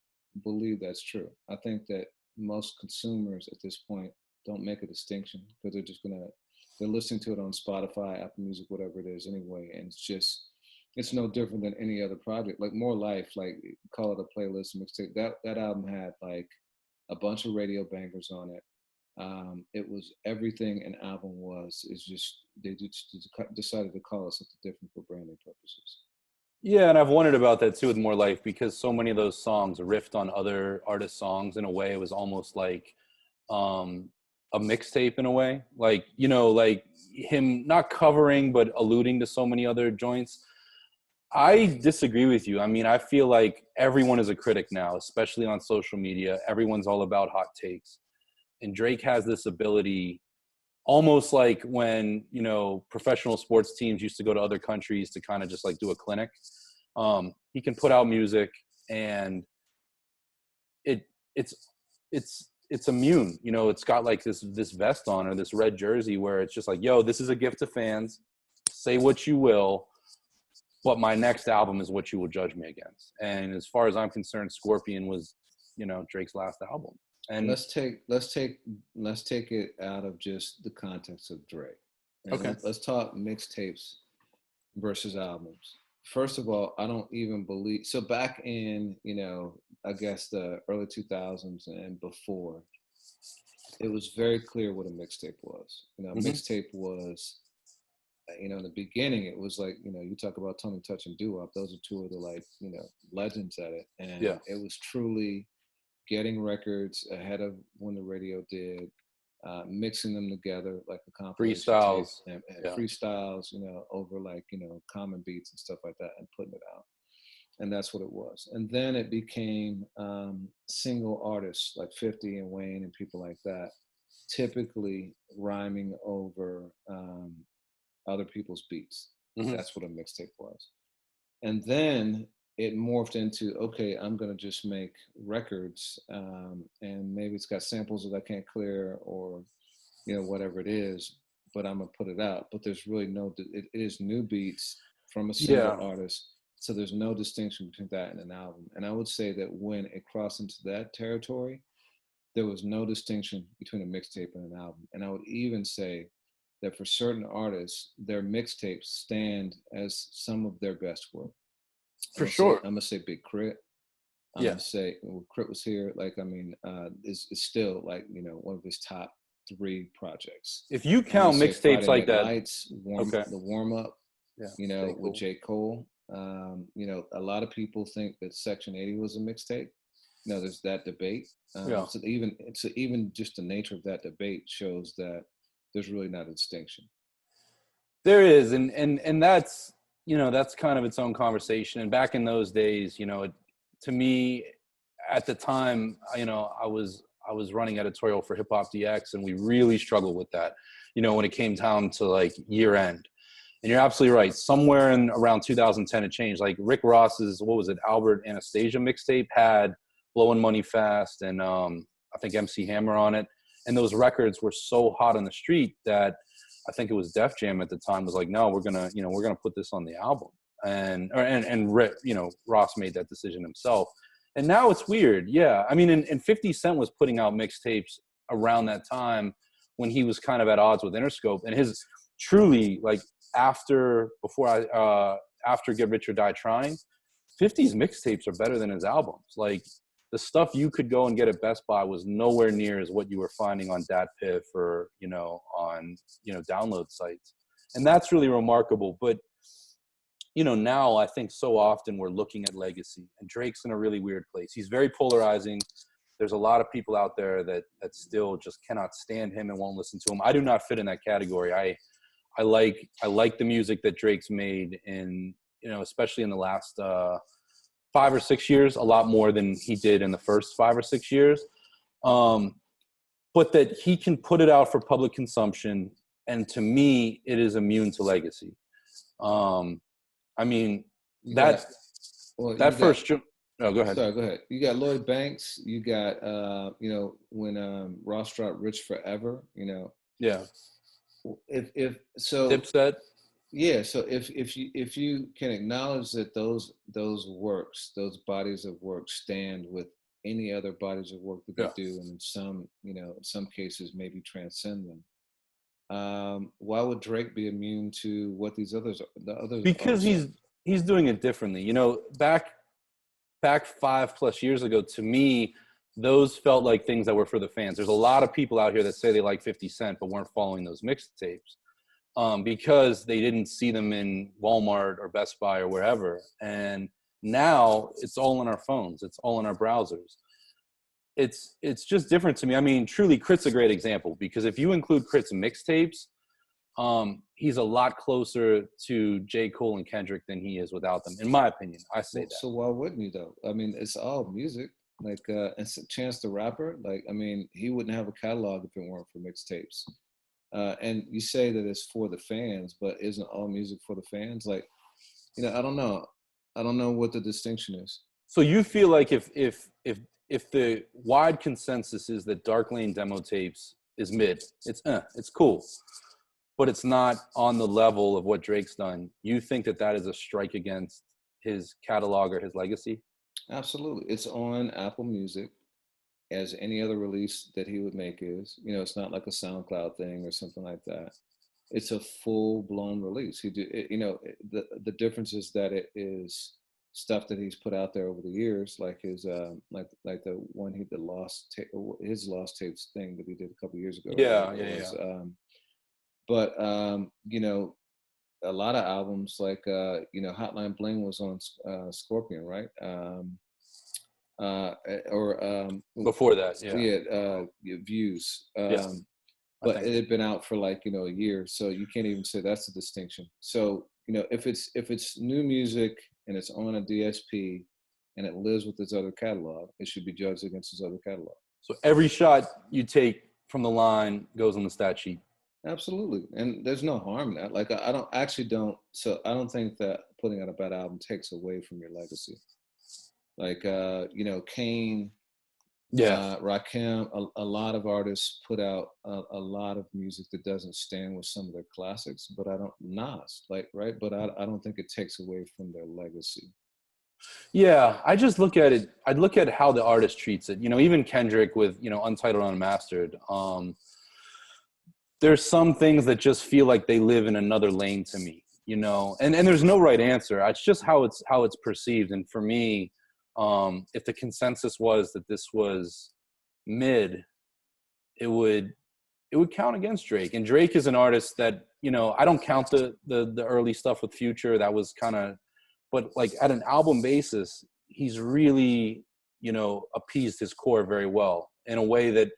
Speaker 1: believe that's true. I think that most consumers at this point don't make a distinction because they're listening to it on Spotify, Apple Music, whatever it is anyway, and it's no different than any other project. Like More Life, like call it a playlist mixtape. That album had like a bunch of radio bangers on it. It was everything an album was. It's just they just decided to call it something different for branding purposes.
Speaker 2: Yeah, and I've wondered about that too with More Life, because so many of those songs riffed on other artists' songs in a way. It was almost like a mixtape in a way. Like, you know, like him not covering but alluding to so many other joints. I disagree with you. I mean, I feel like everyone is a critic now, especially on social media. Everyone's all about hot takes. And Drake has this ability, almost like when, you know, professional sports teams used to go to other countries to kind of just like do a clinic. He can put out music and it's immune. You know, it's got like this vest on or this red jersey where it's just like, yo, this is a gift to fans. Say what you will, but my next album is what you will judge me against. And as far as I'm concerned, Scorpion was, you know, Drake's last album. And
Speaker 1: let's take it out of just the context of Drake.
Speaker 2: Okay.
Speaker 1: Let's talk mixtapes versus albums. First of all, I don't even believe so. Back in, you know, I guess the early 2000s and before, it was very clear what a mixtape was. You know, mixtape was, you know, in the beginning, it was like, you know, you talk about Tony Touch and Doo-Wop. Those are 2 of the, like, you know, legends at it, and it was truly getting records ahead of when the radio did, mixing them together like a compilation
Speaker 2: freestyles
Speaker 1: tape, and freestyles, you know, over like, you know, common beats and stuff like that, and putting it out. And that's what it was. And then it became single artists like 50 and Wayne and people like that, typically rhyming over other people's beats. That's what a mixtape was. And then it morphed into, okay, I'm going to just make records, and maybe it's got samples that I can't clear, or whatever it is, but I'm gonna put it out. But there's really it is new beats from a single
Speaker 2: Yeah.
Speaker 1: artist, so there's no distinction between that and an album. And I would say that when it crossed into that territory, there was no distinction between a mixtape and an album. And I would even say that for certain artists, their mixtapes stand as some of their best work.
Speaker 2: For sure.
Speaker 1: I'm gonna say Big Crit. I'm
Speaker 2: Yeah.
Speaker 1: gonna say when Crit was here, like, I mean, it's still like, one of his top 3 projects.
Speaker 2: If you
Speaker 1: I'm gonna
Speaker 2: count
Speaker 1: say
Speaker 2: mixtapes
Speaker 1: Friday
Speaker 2: like
Speaker 1: Night
Speaker 2: that,
Speaker 1: Lights,
Speaker 2: okay.
Speaker 1: the warm up,
Speaker 2: Yeah,
Speaker 1: with J. Cole. A lot of people think that Section 80 was a mixtape. There's that debate.
Speaker 2: Yeah.
Speaker 1: So even just the nature of that debate shows that there's really not a distinction.
Speaker 2: There is, and that's that's kind of its own conversation. And back in those days, to me, at the time, I was running editorial for Hip Hop DX, and we really struggled with that. When it came down to like year end. And you're absolutely right. Somewhere in around 2010, it changed. Like Rick Ross's, what was it, Albert Anastasia mixtape had Blowing Money Fast and I think MC Hammer on it. And those records were so hot on the street that I think it was Def Jam at the time was like, no, we're gonna put this on the album. And Ross made that decision himself. And now it's weird. Yeah. I mean, and 50 Cent was putting out mixtapes around that time when he was kind of at odds with Interscope. And his truly, like, after Get Rich or Die Trying, 50's mixtapes are better than his albums. Like, the stuff you could go and get at Best Buy was nowhere near as what you were finding on DatPiff or, on, download sites. And that's really remarkable. But, now I think so often we're looking at legacy, and Drake's in a really weird place. He's very polarizing. There's a lot of people out there that still just cannot stand him and won't listen to him. I do not fit in that category. I like the music that Drake's made in, especially in the last 5 or 6 years, a lot more than he did in the first 5 or 6 years. But that he can put it out for public consumption. And to me, it is immune to legacy. I mean, that first... No, go ahead.
Speaker 1: Sorry, go ahead. You got Lloyd Banks. You got, when Ross dropped Rich Forever,
Speaker 2: Yeah.
Speaker 1: If so,
Speaker 2: Dipset.
Speaker 1: Yeah. So if you can acknowledge that those works, those bodies of work stand with any other bodies of work that they do, and in some cases maybe transcend them. Why would Drake be immune to what the others?
Speaker 2: Because he's doing it differently. Back 5+ years ago, to me, those felt like things that were for the fans. There's a lot of people out here that say they like 50 Cent but weren't following those mixtapes because they didn't see them in Walmart or Best Buy or wherever. And now it's all on our phones. It's all in our browsers. It's just different to me. I mean, truly, Crit's a great example, because if you include Crit's mixtapes, he's a lot closer to J. Cole and Kendrick than he is without them, in my opinion. I say that.
Speaker 1: So why wouldn't you, though? I mean, it's all music. Like, and Chance the Rapper, like, I mean, he wouldn't have a catalog if it weren't for mixtapes. And you say that it's for the fans, but isn't all music for the fans? Like, I don't know. I don't know what the distinction is.
Speaker 2: So you feel like if the wide consensus is that Dark Lane demo tapes is mid, it's cool, but it's not on the level of what Drake's done, you think that is a strike against his catalog or his legacy?
Speaker 1: Absolutely. It's on Apple Music, as any other release that he would make is. It's not like a SoundCloud thing or something like that. It's a full-blown release. The difference is that it is stuff that he's put out there over the years, like his like the one his lost tapes thing that he did a couple of years ago.
Speaker 2: Yeah.
Speaker 1: But a lot of albums, like Hotline Bling was on Scorpion, right?
Speaker 2: Before that,
Speaker 1: Views. But it had been out for like a year, so you can't even say that's a distinction. So if it's new music and it's on a DSP and it lives with its other catalog, it should be judged against its other catalog.
Speaker 2: So every shot you take from the line goes on the stat sheet.
Speaker 1: Absolutely, and there's no harm in that. Like I don't actually don't. So I don't think that putting out a bad album takes away from your legacy. Like you know, Kane,
Speaker 2: Yeah.
Speaker 1: Rakim, a lot of artists put out a lot of music that doesn't stand with some of their classics. But I don't Nas, like right. But I don't think it takes away from their legacy.
Speaker 2: Yeah, I just look at it. I'd look at how the artist treats it. You know, even Kendrick with, you know, Untitled Unmastered. There's some things that just feel like they live in another lane to me. You know, and there's no right answer. It's just how it's perceived. And for me, if the consensus was that this was mid, it would count against Drake. And Drake is an artist that, you know, I don't count the early stuff with Future. That was kind of, but like at an album basis, he's really, you know, appeased his core very well in a way that,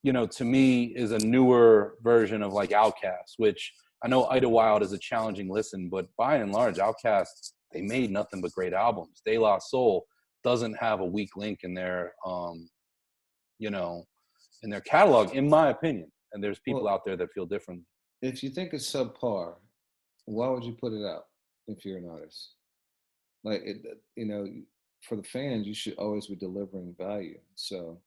Speaker 2: you know, to me is a newer version of like Outkast, which I know Idlewild is a challenging listen, but by and large, Outkast, they made nothing but great albums. De La Soul doesn't have a weak link in their, you know, in their catalog, in my opinion. And there's people
Speaker 1: Well,
Speaker 2: out there that feel different.
Speaker 1: if you think it's subpar, why would you put it out if you're an artist? Like it, you know, for the fans, you should always be delivering value. So,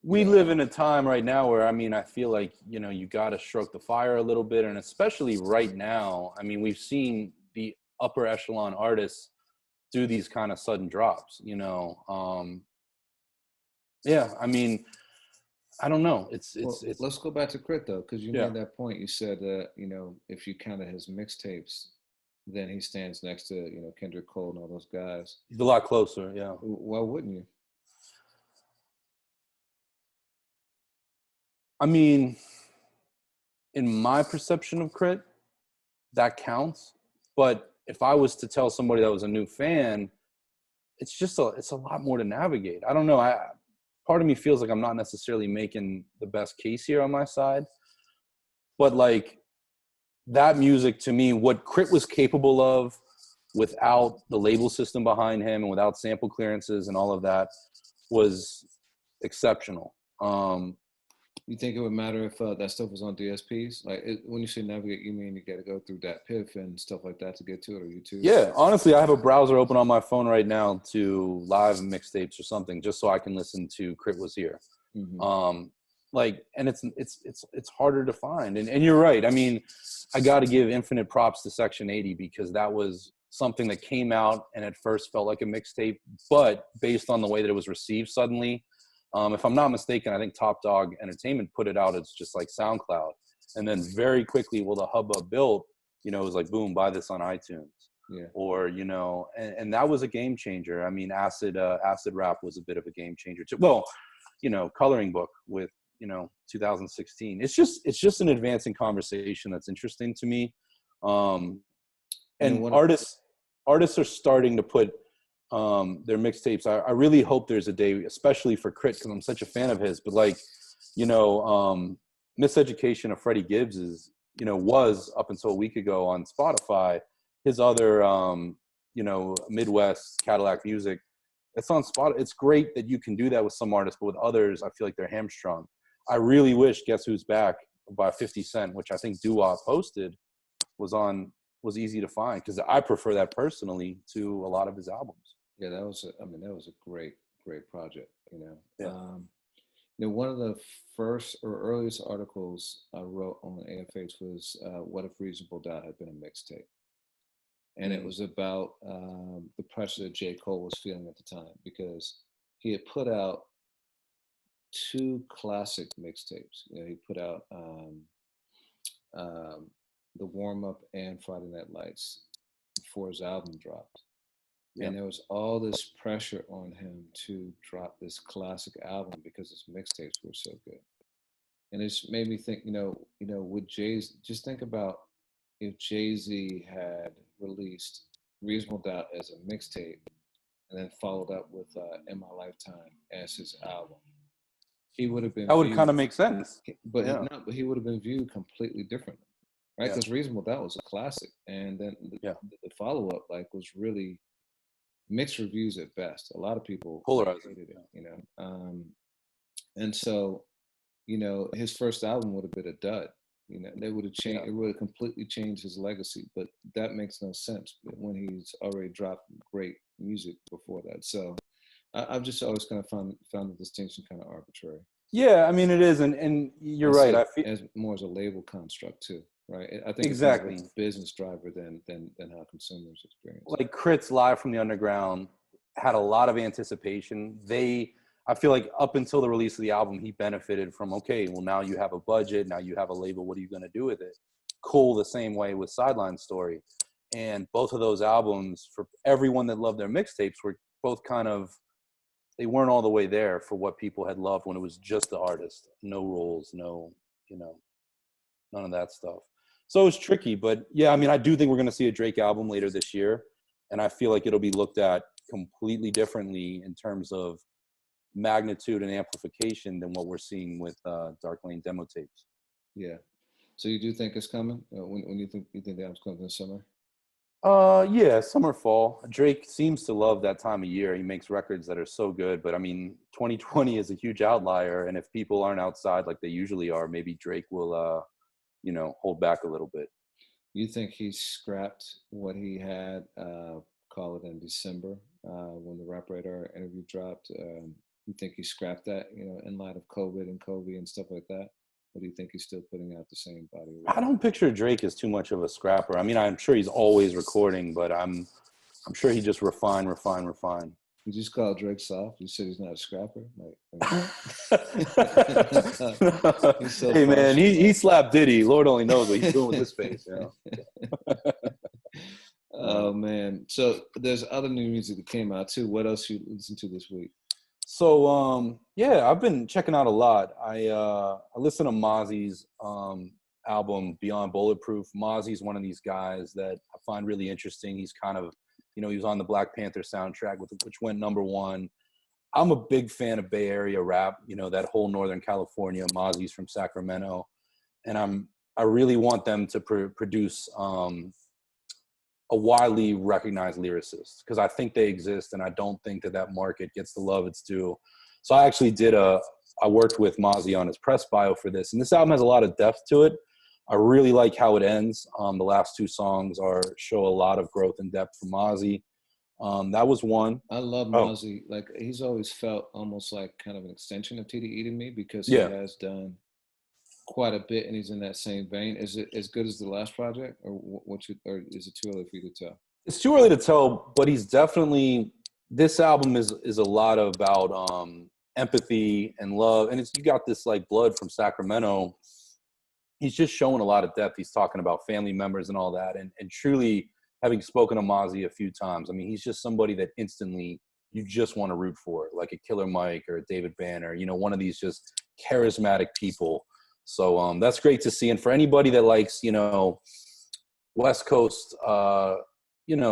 Speaker 1: you
Speaker 2: We
Speaker 1: know,
Speaker 2: live in a time right now where, I mean, I feel like, you know, you got to stroke the fire a little bit. And especially right now, I mean, we've seen the upper echelon artists do these kind of sudden drops, you know. Yeah, I mean, I don't know.
Speaker 1: well,
Speaker 2: It's
Speaker 1: let's go back to Crit though, because you
Speaker 2: yeah,
Speaker 1: made that point. You said that you know if you count his mixtapes, then he stands next to you know Kendrick Cole and all those guys.
Speaker 2: he's a lot closer. Yeah.
Speaker 1: Why wouldn't you?
Speaker 2: I mean, in my perception of Crit, that counts. But if I was to tell somebody that was a new fan, it's a lot more to navigate. I don't know. Part of me feels like I'm not necessarily making the best case here on my side, but like that music to me, what Crit was capable of without the label system behind him and without sample clearances and all of that was exceptional.
Speaker 1: You think it would matter if that stuff was on DSPs? Like when you say navigate, you mean you got to go through that PIF and stuff like that to get to it, or YouTube?
Speaker 2: Yeah, honestly, I have a browser open on my phone right now to live mixtapes or something, just so I can listen to Crit Was Here.
Speaker 1: Mm-hmm.
Speaker 2: Like, and it's harder to find. And you're right. I mean, I got to give infinite props to Section 80 because that was something that came out and at first felt like a mixtape, but based on the way that it was received suddenly, if I'm not mistaken, I think Top Dog Entertainment put it out as just like SoundCloud, and then very quickly, well, the hubbub built. You know, it was like, boom, buy this on iTunes.
Speaker 1: Yeah.
Speaker 2: Or, you know, and that was a game changer. I mean, acid rap was a bit of a game changer too. Well, you know, Coloring Book with, you know, 2016. It's just an advancing conversation that's interesting to me. And artists are starting to put their mixtapes. I really hope there's a day, especially for Crit, because I'm such a fan of his. But like, you know, Miseducation of Freddie Gibbs is, you know, was up until a week ago on Spotify. His other, you know, Midwest Cadillac Music, it's on Spotify. It's great that you can do that with some artists, but with others, I feel like they're hamstrung. I really wish Guess Who's Back by 50 Cent, which I think Doo-Wop posted, was easy to find, because I prefer that personally to a lot of his albums.
Speaker 1: Yeah, that was a great project. You know.
Speaker 2: Yeah.
Speaker 1: You know, one of the first or earliest articles I wrote on AFH was "What if Reasonable Doubt had been a mixtape?" And it was about the pressure that J. Cole was feeling at the time because he had put out two classic mixtapes. You know, he put out the Warm Up and Friday Night Lights before his album dropped.
Speaker 2: Yeah.
Speaker 1: And there was all this pressure on him to drop this classic album because his mixtapes were so good. And it just made me think, would Jay's just think about if Jay-Z had released Reasonable Doubt as a mixtape and then followed up with In My Lifetime as his album. He would have been
Speaker 2: That would kind of make sense.
Speaker 1: But
Speaker 2: Yeah.
Speaker 1: he would have been viewed completely differently. Right? Because Reasonable Doubt was a classic. And then the follow-up was really mixed reviews at best. A lot of people hated it, and so, his first album would have been a dud. You know, they would have changed. It would have completely changed his legacy. But that makes no sense when he's already dropped great music before that. So I've just always kind of found the distinction kind of arbitrary.
Speaker 2: Yeah, I mean it is, and you're
Speaker 1: I
Speaker 2: right.
Speaker 1: see
Speaker 2: I
Speaker 1: it
Speaker 2: feel
Speaker 1: as more as a label construct too, right? I think
Speaker 2: exactly
Speaker 1: it's more of a business driver than how consumers experience it.
Speaker 2: like Crit's Live from the Underground had a lot of anticipation. I feel like up until the release of the album, he benefited from, okay, well, now you have a budget, now you have a label, what are you going to do with it? Cool, the same way with Sideline Story. And both of those albums, for everyone that loved their mixtapes, were both kind of, they weren't all the way there for what people had loved when it was just the artist. No roles, no, none of that stuff. So it was tricky, but yeah, I mean, I do think we're going to see a Drake album later this year. And I feel like it'll be looked at completely differently in terms of magnitude and amplification than what we're seeing with Dark Lane demo tapes.
Speaker 1: Yeah. So you do think it's coming? When you think the album's coming this summer?
Speaker 2: Yeah, summer, fall. Drake seems to love that time of year. He makes records that are so good, but I mean, 2020 is a huge outlier, and if people aren't outside like they usually are, maybe Drake will, hold back a little bit.
Speaker 1: You think he scrapped what he had, call it in December, when the Rap Radar interview dropped? You think he scrapped that, in light of COVID and Kobe and stuff like that? Or do you think he's still putting out the same body of work?
Speaker 2: I don't picture Drake as too much of a scrapper. I mean, I'm sure he's always recording, but I'm sure he just refine.
Speaker 1: You just called Drake soft. You said he's not a scrapper.
Speaker 2: He's so hey man, he slapped Diddy. Lord only knows what he's doing with his face.
Speaker 1: Oh man. So there's other new music that came out too. What else you listened to this week?
Speaker 2: So yeah, I've been checking out a lot. I listened to Mozzie's album Beyond Bulletproof. Mozzie's one of these guys that I find really interesting. He's kind of, he was on the Black Panther soundtrack, which went #1. I'm a big fan of Bay Area rap, that whole Northern California. Mozzie's from Sacramento. And I really want them to produce a widely recognized lyricist, because I think they exist, and I don't think that market gets the love it's due. So I actually I worked with Mozzie on his press bio for this, and this album has a lot of depth to it. I really like how it ends. The last 2 songs show a lot of growth and depth from Mozzie. That was one.
Speaker 1: I love Mozzie. Like, he's always felt almost like kind of an extension of TDE to me, because he has done quite a bit, and he's in that same vein. Is it as good as the last project, or or is it too early for you to tell?
Speaker 2: It's too early to tell, but he's definitely, this album is a lot about empathy and love, and you got this like blood from Sacramento. He's just showing a lot of depth. He's talking about family members and all that, and truly, having spoken to Mozzie a few times, I mean, he's just somebody that instantly you just want to root for, like a Killer Mike or a David Banner, one of these just charismatic people. So that's great to see. And for anybody that likes, West Coast,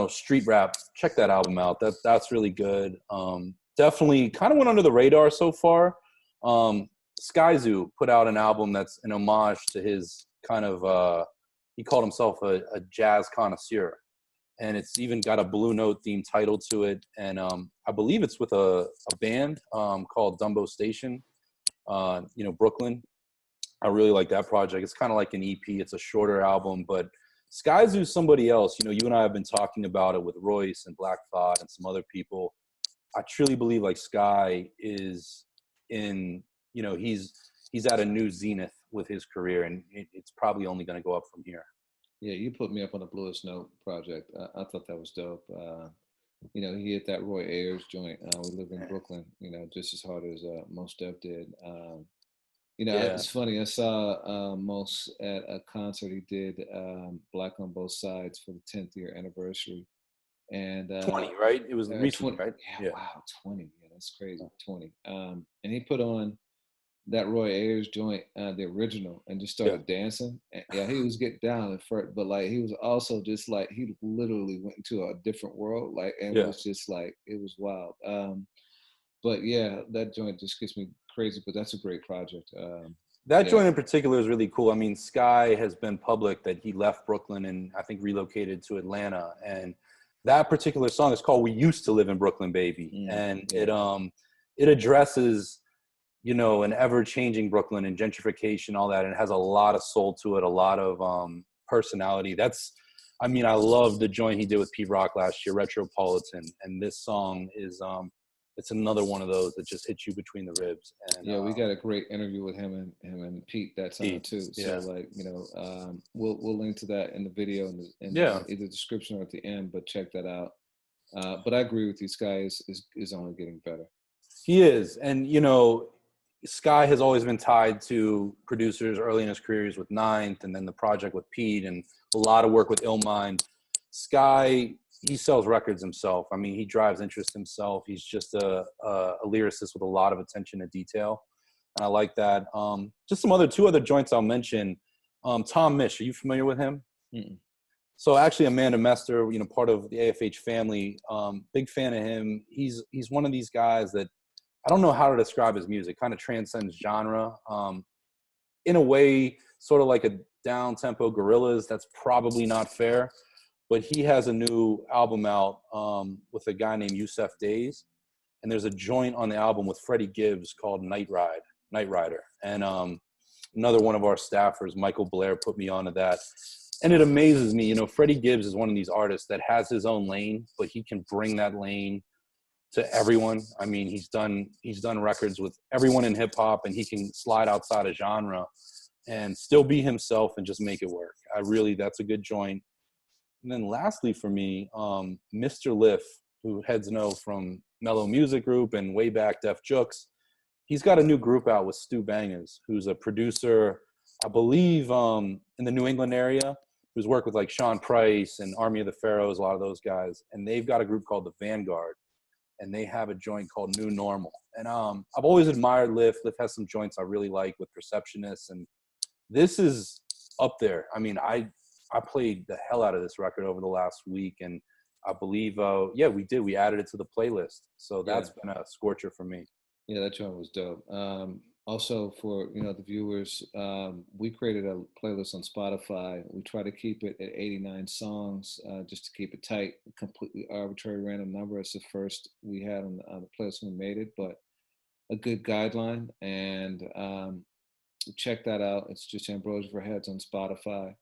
Speaker 2: street rap, check that album out. That's really good. Definitely kind of went under the radar so far. Skyzoo put out an album that's an homage to his kind of, he called himself a jazz connoisseur. And it's even got a Blue Note themed title to it. And I believe it's with a band called Dumbo Station, Brooklyn. I really like that project. It's kind of like an EP. It's a shorter album, but Skyzoo's somebody else. You and I have been talking about it with Royce and Black Thought and some other people. I truly believe like Sky is in, he's at a new zenith with his career, and it's probably only going to go up from here.
Speaker 1: Yeah, you put me up on the Bluest Note project. I thought that was dope. He hit that Roy Ayers joint. We live in Brooklyn, just as hard as Mos Def did. It's funny. I saw Mos at a concert he did, Black on Both Sides, for the 10th year anniversary. And
Speaker 2: 20, right? It was recent,
Speaker 1: 20,
Speaker 2: right?
Speaker 1: Yeah, wow, 20. Yeah, that's crazy. 20. And he put on that Roy Ayers joint, the original, and just started dancing. And, he was getting down at first, but like he was also just like, he literally went into a different world, like, and it was just like, it was wild. But yeah, that joint just gets me crazy, but that's a great project.
Speaker 2: That joint in particular is really cool. I mean, Sky has been public that he left Brooklyn and I think relocated to Atlanta. And that particular song is called "We Used to Live in Brooklyn, Baby," and it addresses you know, an ever-changing Brooklyn and gentrification, all that. And it has a lot of soul to it, a lot of personality. I mean, I love the joint he did with Pete Rock last year, Retropolitan. And this song is, it's another one of those that just hits you between the ribs. And
Speaker 1: yeah, we got a great interview with him and Pete that time too.
Speaker 2: Yeah.
Speaker 1: So like, you know, we'll link to that in the video in either the description or at the end, but check that out. But I agree with you, Sky is only getting better.
Speaker 2: He is. And, you know, Sky has always been tied to producers early in his careers with Ninth, and then the project with Pete, and a lot of work with Illmind. Sky, he sells records himself. I mean, he drives interest himself. He's just a lyricist with a lot of attention to detail. And I like that. Just two other joints I'll mention. Tom Misch, are you familiar with him?
Speaker 1: Mm-mm.
Speaker 2: So actually Amanda Mester, you know, part of the AFH family, big fan of him. He's one of these guys that, I don't know how to describe his music, kind of transcends genre. In a way, sort of like a down-tempo Gorillaz. That's probably not fair. But he has a new album out with a guy named Yusef Days. And there's a joint on the album with Freddie Gibbs called Night Rider. And another one of our staffers, Michael Blair, put me onto that. And it amazes me, you know, Freddie Gibbs is one of these artists that has his own lane, but he can bring that lane to everyone. I mean, he's done records with everyone in hip hop, and he can slide outside of genre and still be himself and just make it work. That's a good joint. And then lastly for me, Mr. Liff, who heads know from Mellow Music Group and way back Def Jux, he's got a new group out with Stu Bangers, who's a producer, I believe, in the New England area, who's worked with like Sean Price and Army of the Pharaohs, a lot of those guys. And they've got a group called the Vanguard, and they have a joint called New Normal. And I've always admired Liff. Liff has some joints I really like with Perceptionists, and this is up there. I mean, I played the hell out of this record over the last week, and I believe, we did. We added it to the playlist. So that's been a scorcher for me.
Speaker 1: Yeah, that joint was dope. Also, for the viewers, we created a playlist on Spotify. We try to keep it at 89 songs, just to keep it tight. A completely arbitrary random number. It's the first we had on the playlist when we made it, but a good guideline. And check that out. It's just Ambrosia for Heads on Spotify.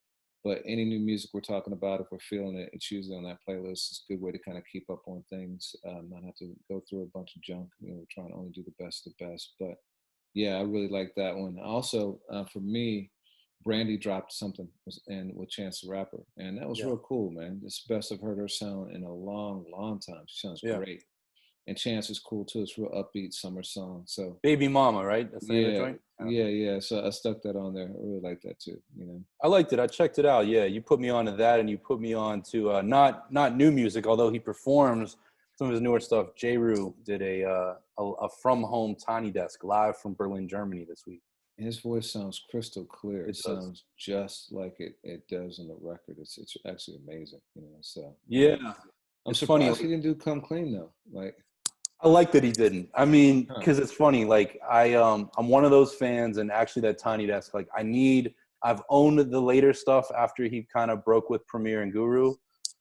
Speaker 1: But any new music we're talking about, if we're feeling it, it's usually on that playlist. It's a good way to kind of keep up on things, not have to go through a bunch of junk. We're trying to only do the best of the best. But yeah, I really like that one. Also, for me, Brandy dropped something with Chance the Rapper, and that was real cool, man. It's the best I've heard her sound in a long, long time. She sounds great. And Chance is cool too. It's a real upbeat summer song. So
Speaker 2: Baby Mama, right? That's the name of the joint?
Speaker 1: Yeah. So I stuck that on there. I really like that too.
Speaker 2: I liked it. I checked it out. Yeah, you put me on to that, and you put me on to not new music, although he performs some of his newer stuff. J-Rue did a From Home Tiny Desk live from Berlin, Germany this week.
Speaker 1: His voice sounds crystal clear. It sounds just like it does on the record. It's actually amazing. So
Speaker 2: yeah,
Speaker 1: I'm surprised he didn't do Come Clean though. Like,
Speaker 2: I like that he didn't. I mean, because it's funny. Like I'm one of those fans, and actually that Tiny Desk. Like I've owned the later stuff after he kind of broke with Premier and Guru.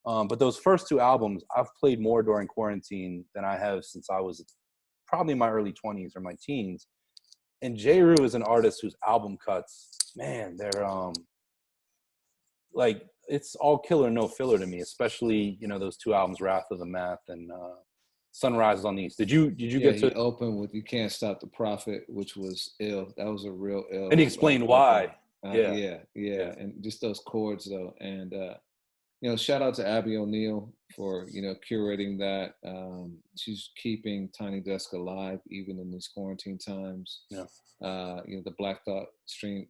Speaker 2: But those first two albums, I've played more during quarantine than I have since I was probably in my early 20s or my teens. And J-Rue is an artist whose album cuts, man, they're like it's all killer, no filler to me. Especially those two albums, Wrath of the Math and Sunrise on the East. Did you get to?
Speaker 1: He opened with You Can't Stop the Prophet, which was ill. That was a real ill.
Speaker 2: And he explained why.
Speaker 1: Yeah. And just those chords though, and shout out to Abby O'Neill for curating that. She's keeping Tiny Desk alive even in these quarantine times. The Black Thought stream,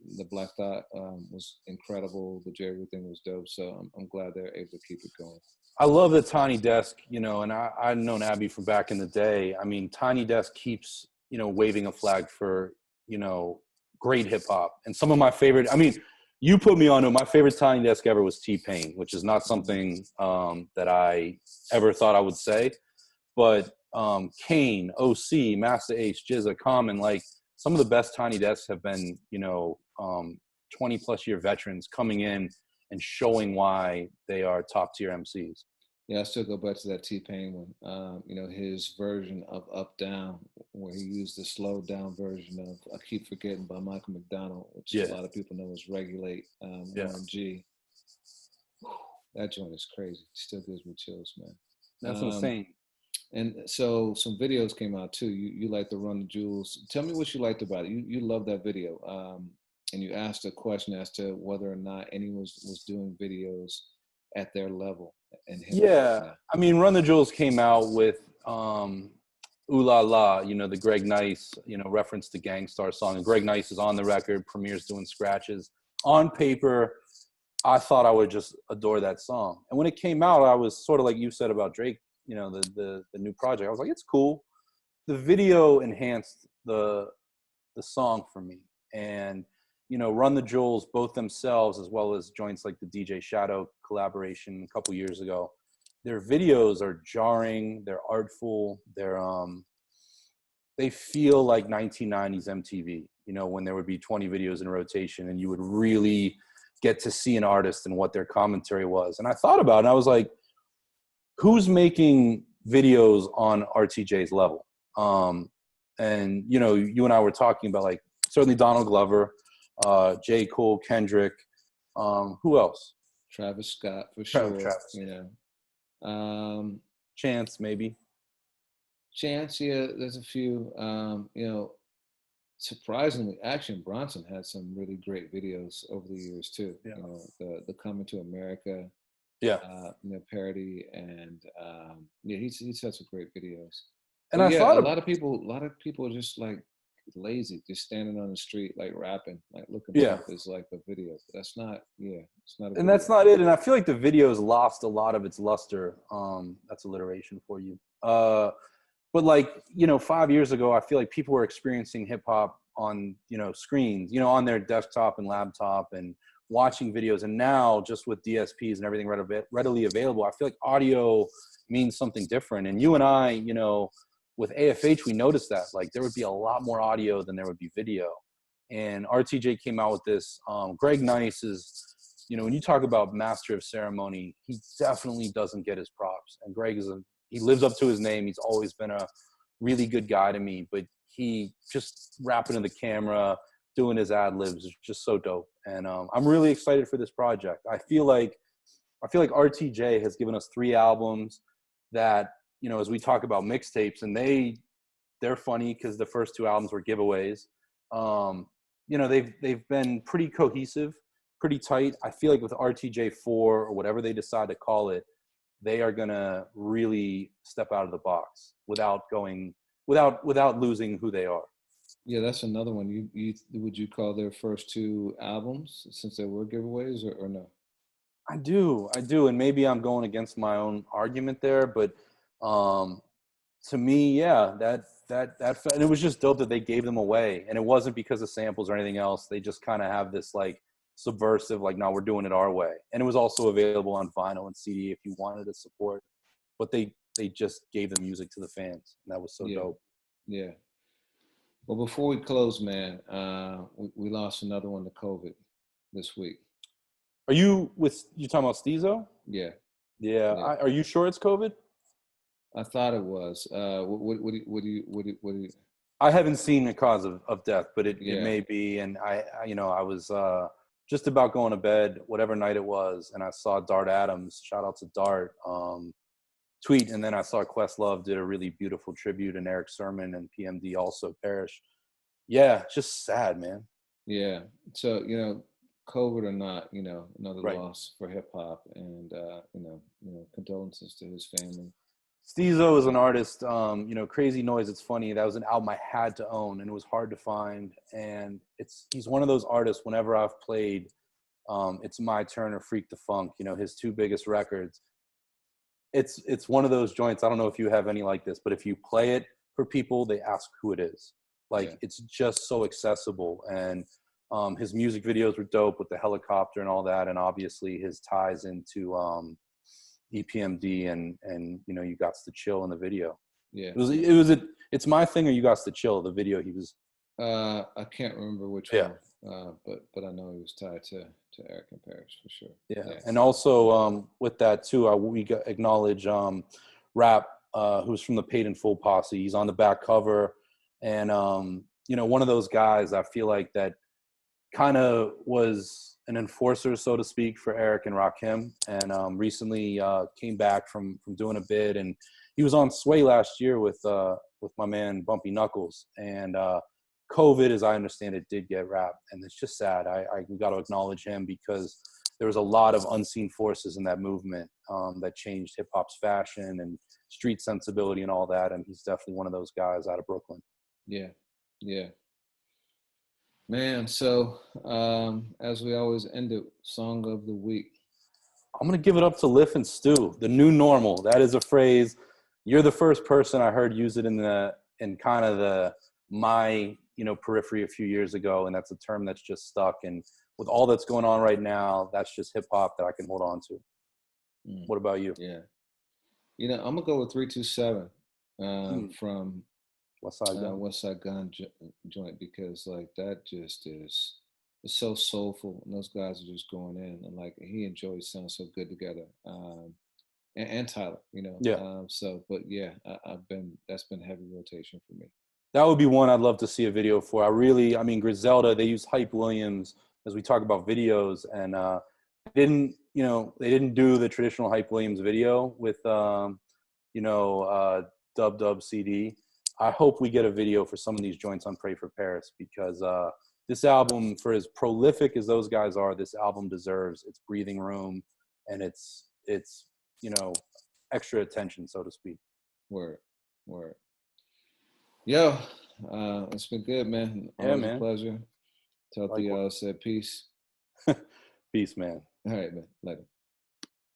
Speaker 1: was incredible. The J-Rue thing was dope. So I'm glad they're able to keep it going.
Speaker 2: I love the Tiny Desk, and I've known Abby from back in the day. I mean, Tiny Desk keeps waving a flag for great hip hop. And some of my favorite, I mean, you put me on to my favorite Tiny Desk ever was T-Pain, which is not something that I ever thought I would say. But Kane, OC, Master Ace, Jizza, Common, like some of the best Tiny Desks have been, 20-plus year veterans coming in and showing why they are top-tier MCs.
Speaker 1: Yeah, I still go back to that T-Pain one. You know, his version of Up Down, where he used the slowed down version of I Keep Forgetting by Michael McDonald, which a
Speaker 2: Yeah,
Speaker 1: lot of people know as Regulate,
Speaker 2: yeah.
Speaker 1: Warren G. That joint is crazy. Still gives me chills, man.
Speaker 2: That's
Speaker 1: Um,
Speaker 2: insane.
Speaker 1: and so some videos came out too. You like to Run the Jewels. Tell me what you liked about it. You love that video. And you asked a question as to whether or not anyone was doing videos at their level in hip hop right
Speaker 2: Yeah,
Speaker 1: now.
Speaker 2: I mean, Run the Jewels came out with Ooh La La, you know, the Greg Nice, you know, reference to Gangstar song. And Greg Nice is on the record, Premier's doing scratches. On paper, I thought I would just adore that song. And when it came out, I was sort of like you said about Drake, you know, the new project. I was like, it's cool. The video enhanced the song for me. And, you know, Run the Jewels, both themselves, as well as joints like the DJ Shadow collaboration a couple years ago, their videos are jarring, they're artful, they feel like 1990s MTV, you know, when there would be 20 videos in rotation and you would really get to see an artist and what their commentary was. And I thought about it, and I was like, who's making videos on RTJ's level? And, you know, you and I were talking about, like, certainly Donald Glover, J. Cole, Kendrick, who else?
Speaker 1: Travis Scott for sure.
Speaker 2: Travis.
Speaker 1: You know,
Speaker 2: Chance, maybe.
Speaker 1: Chance. Yeah, there's a few. You know, surprisingly, Action Bronson had some really great videos over the years too.
Speaker 2: Yeah.
Speaker 1: You know, the Coming to America,
Speaker 2: Yeah.
Speaker 1: you know, parody, and yeah, he's had some great videos.
Speaker 2: And
Speaker 1: But
Speaker 2: I
Speaker 1: yeah,
Speaker 2: thought
Speaker 1: a lot of people are just like lazy, just standing on the street like rapping, like looking
Speaker 2: Yeah.
Speaker 1: tough is like a video. But that's not, yeah, it's not a
Speaker 2: and
Speaker 1: video.
Speaker 2: that's not it. And I feel like the video's lost a lot of its luster. That's alliteration for you. But like, you know, 5 years ago, I feel like people were experiencing hip hop on, you know, screens, you know, on their desktop and laptop and watching videos. And now just with DSPs and everything readily available, I feel like audio means something different. And you and I, you know, with AFH, we noticed that like there would be a lot more audio than there would be video. And RTJ came out with this. Greg Nice is, you know, when you talk about master of ceremony, he definitely doesn't get his props. And Greg he lives up to his name. He's always been a really good guy to me, but he just rapping in the camera, doing his ad libs is just so dope. And I'm really excited for this project. I feel like RTJ has given us 3 albums that, you know, as we talk about mixtapes, and they're funny because the first 2 albums were giveaways. You know, they've been pretty cohesive, pretty tight. I feel like with RTJ 4 or whatever they decide to call it, they are gonna really step out of the box without losing who they are.
Speaker 1: Yeah, that's another one. You would you call their first 2 albums, since they were giveaways, or no?
Speaker 2: I do, and maybe I'm going against my own argument there, but to me, yeah, and it was just dope that they gave them away, and it wasn't because of samples or anything else. They just kind of have this like subversive, like, no, we're doing it our way. And it was also available on vinyl and CD if you wanted to support, but they just gave the music to the fans, and that was so dope.
Speaker 1: Yeah. Well, before we close, man, we lost another one to COVID this week.
Speaker 2: Are you talking about Skyzoo?
Speaker 1: Yeah.
Speaker 2: Yeah. Are you sure it's COVID?
Speaker 1: I thought it was. What do you?
Speaker 2: I haven't seen the cause of death, but it may be. And I you know, I was just about going to bed, whatever night it was, and I saw Dart Adams, shout out to Dart, tweet, and then I saw Questlove did a really beautiful tribute, and Eric Sermon and PMD also perished. Yeah, just sad, man.
Speaker 1: Yeah. So, you know, COVID or not, you know, another
Speaker 2: Right.
Speaker 1: loss for hip hop, and you know, condolences to his family.
Speaker 2: Skyzoo is an artist, you know, Crazy Noise, It's Funny. That was an album I had to own, and it was hard to find. And he's one of those artists, whenever I've played It's My Turn or Freak the Funk, you know, his 2 biggest records, it's one of those joints. I don't know if you have any like this, but if you play it for people, they ask who it is. Like, it's just so accessible. And his music videos were dope with the helicopter and all that. And obviously his ties into EPMD and you know, You Gots to Chill in the video.
Speaker 1: Yeah.
Speaker 2: It's My Thing or You Gots to Chill, the video he was
Speaker 1: I can't remember which
Speaker 2: Yeah.
Speaker 1: one, but I know he was tied to Eric and Paris for sure.
Speaker 2: Yeah. And also with that too, we acknowledge Rap, who's from the Paid in Full posse. He's on the back cover, and you know, one of those guys I feel like that kind of was an enforcer, so to speak, for Eric and Rakim, and recently came back from doing a bid, and he was on Sway last year with my man Bumpy Knuckles, and COVID, as I understand it, did get Rap, and it's just sad. We got to acknowledge him because there was a lot of unseen forces in that movement that changed hip hop's fashion and street sensibility and all that, and he's definitely one of those guys out of Brooklyn.
Speaker 1: Yeah, yeah. Man, so as we always end it, song of the week.
Speaker 2: I'm going to give it up to Liff and Stu, the new normal. That is a phrase. You're the first person I heard use it in kind of my periphery a few years ago, and that's a term that's just stuck. And with all that's going on right now, that's just hip hop that I can hold on to. What about you?
Speaker 1: Yeah, I'm gonna go with 327 from
Speaker 2: West Side
Speaker 1: Gun joint, because like that just it's so soulful, and those guys are just going in, and like he and Joey sound so good together, and Tyler,
Speaker 2: Yeah.
Speaker 1: But yeah, that's been heavy rotation for me.
Speaker 2: That would be one I'd love to see a video for. I mean, Griselda, they used Hype Williams as we talk about videos, and they didn't do the traditional Hype Williams video with Dub CD. I hope we get a video for some of these joints on Pray for Paris, because this album, for as prolific as those guys are, this album deserves its breathing room and its extra attention, so to speak.
Speaker 1: Word. Yo, it's been good, man. Always a pleasure. Tell y'all said peace.
Speaker 2: Peace, man.
Speaker 1: All right, man. Later.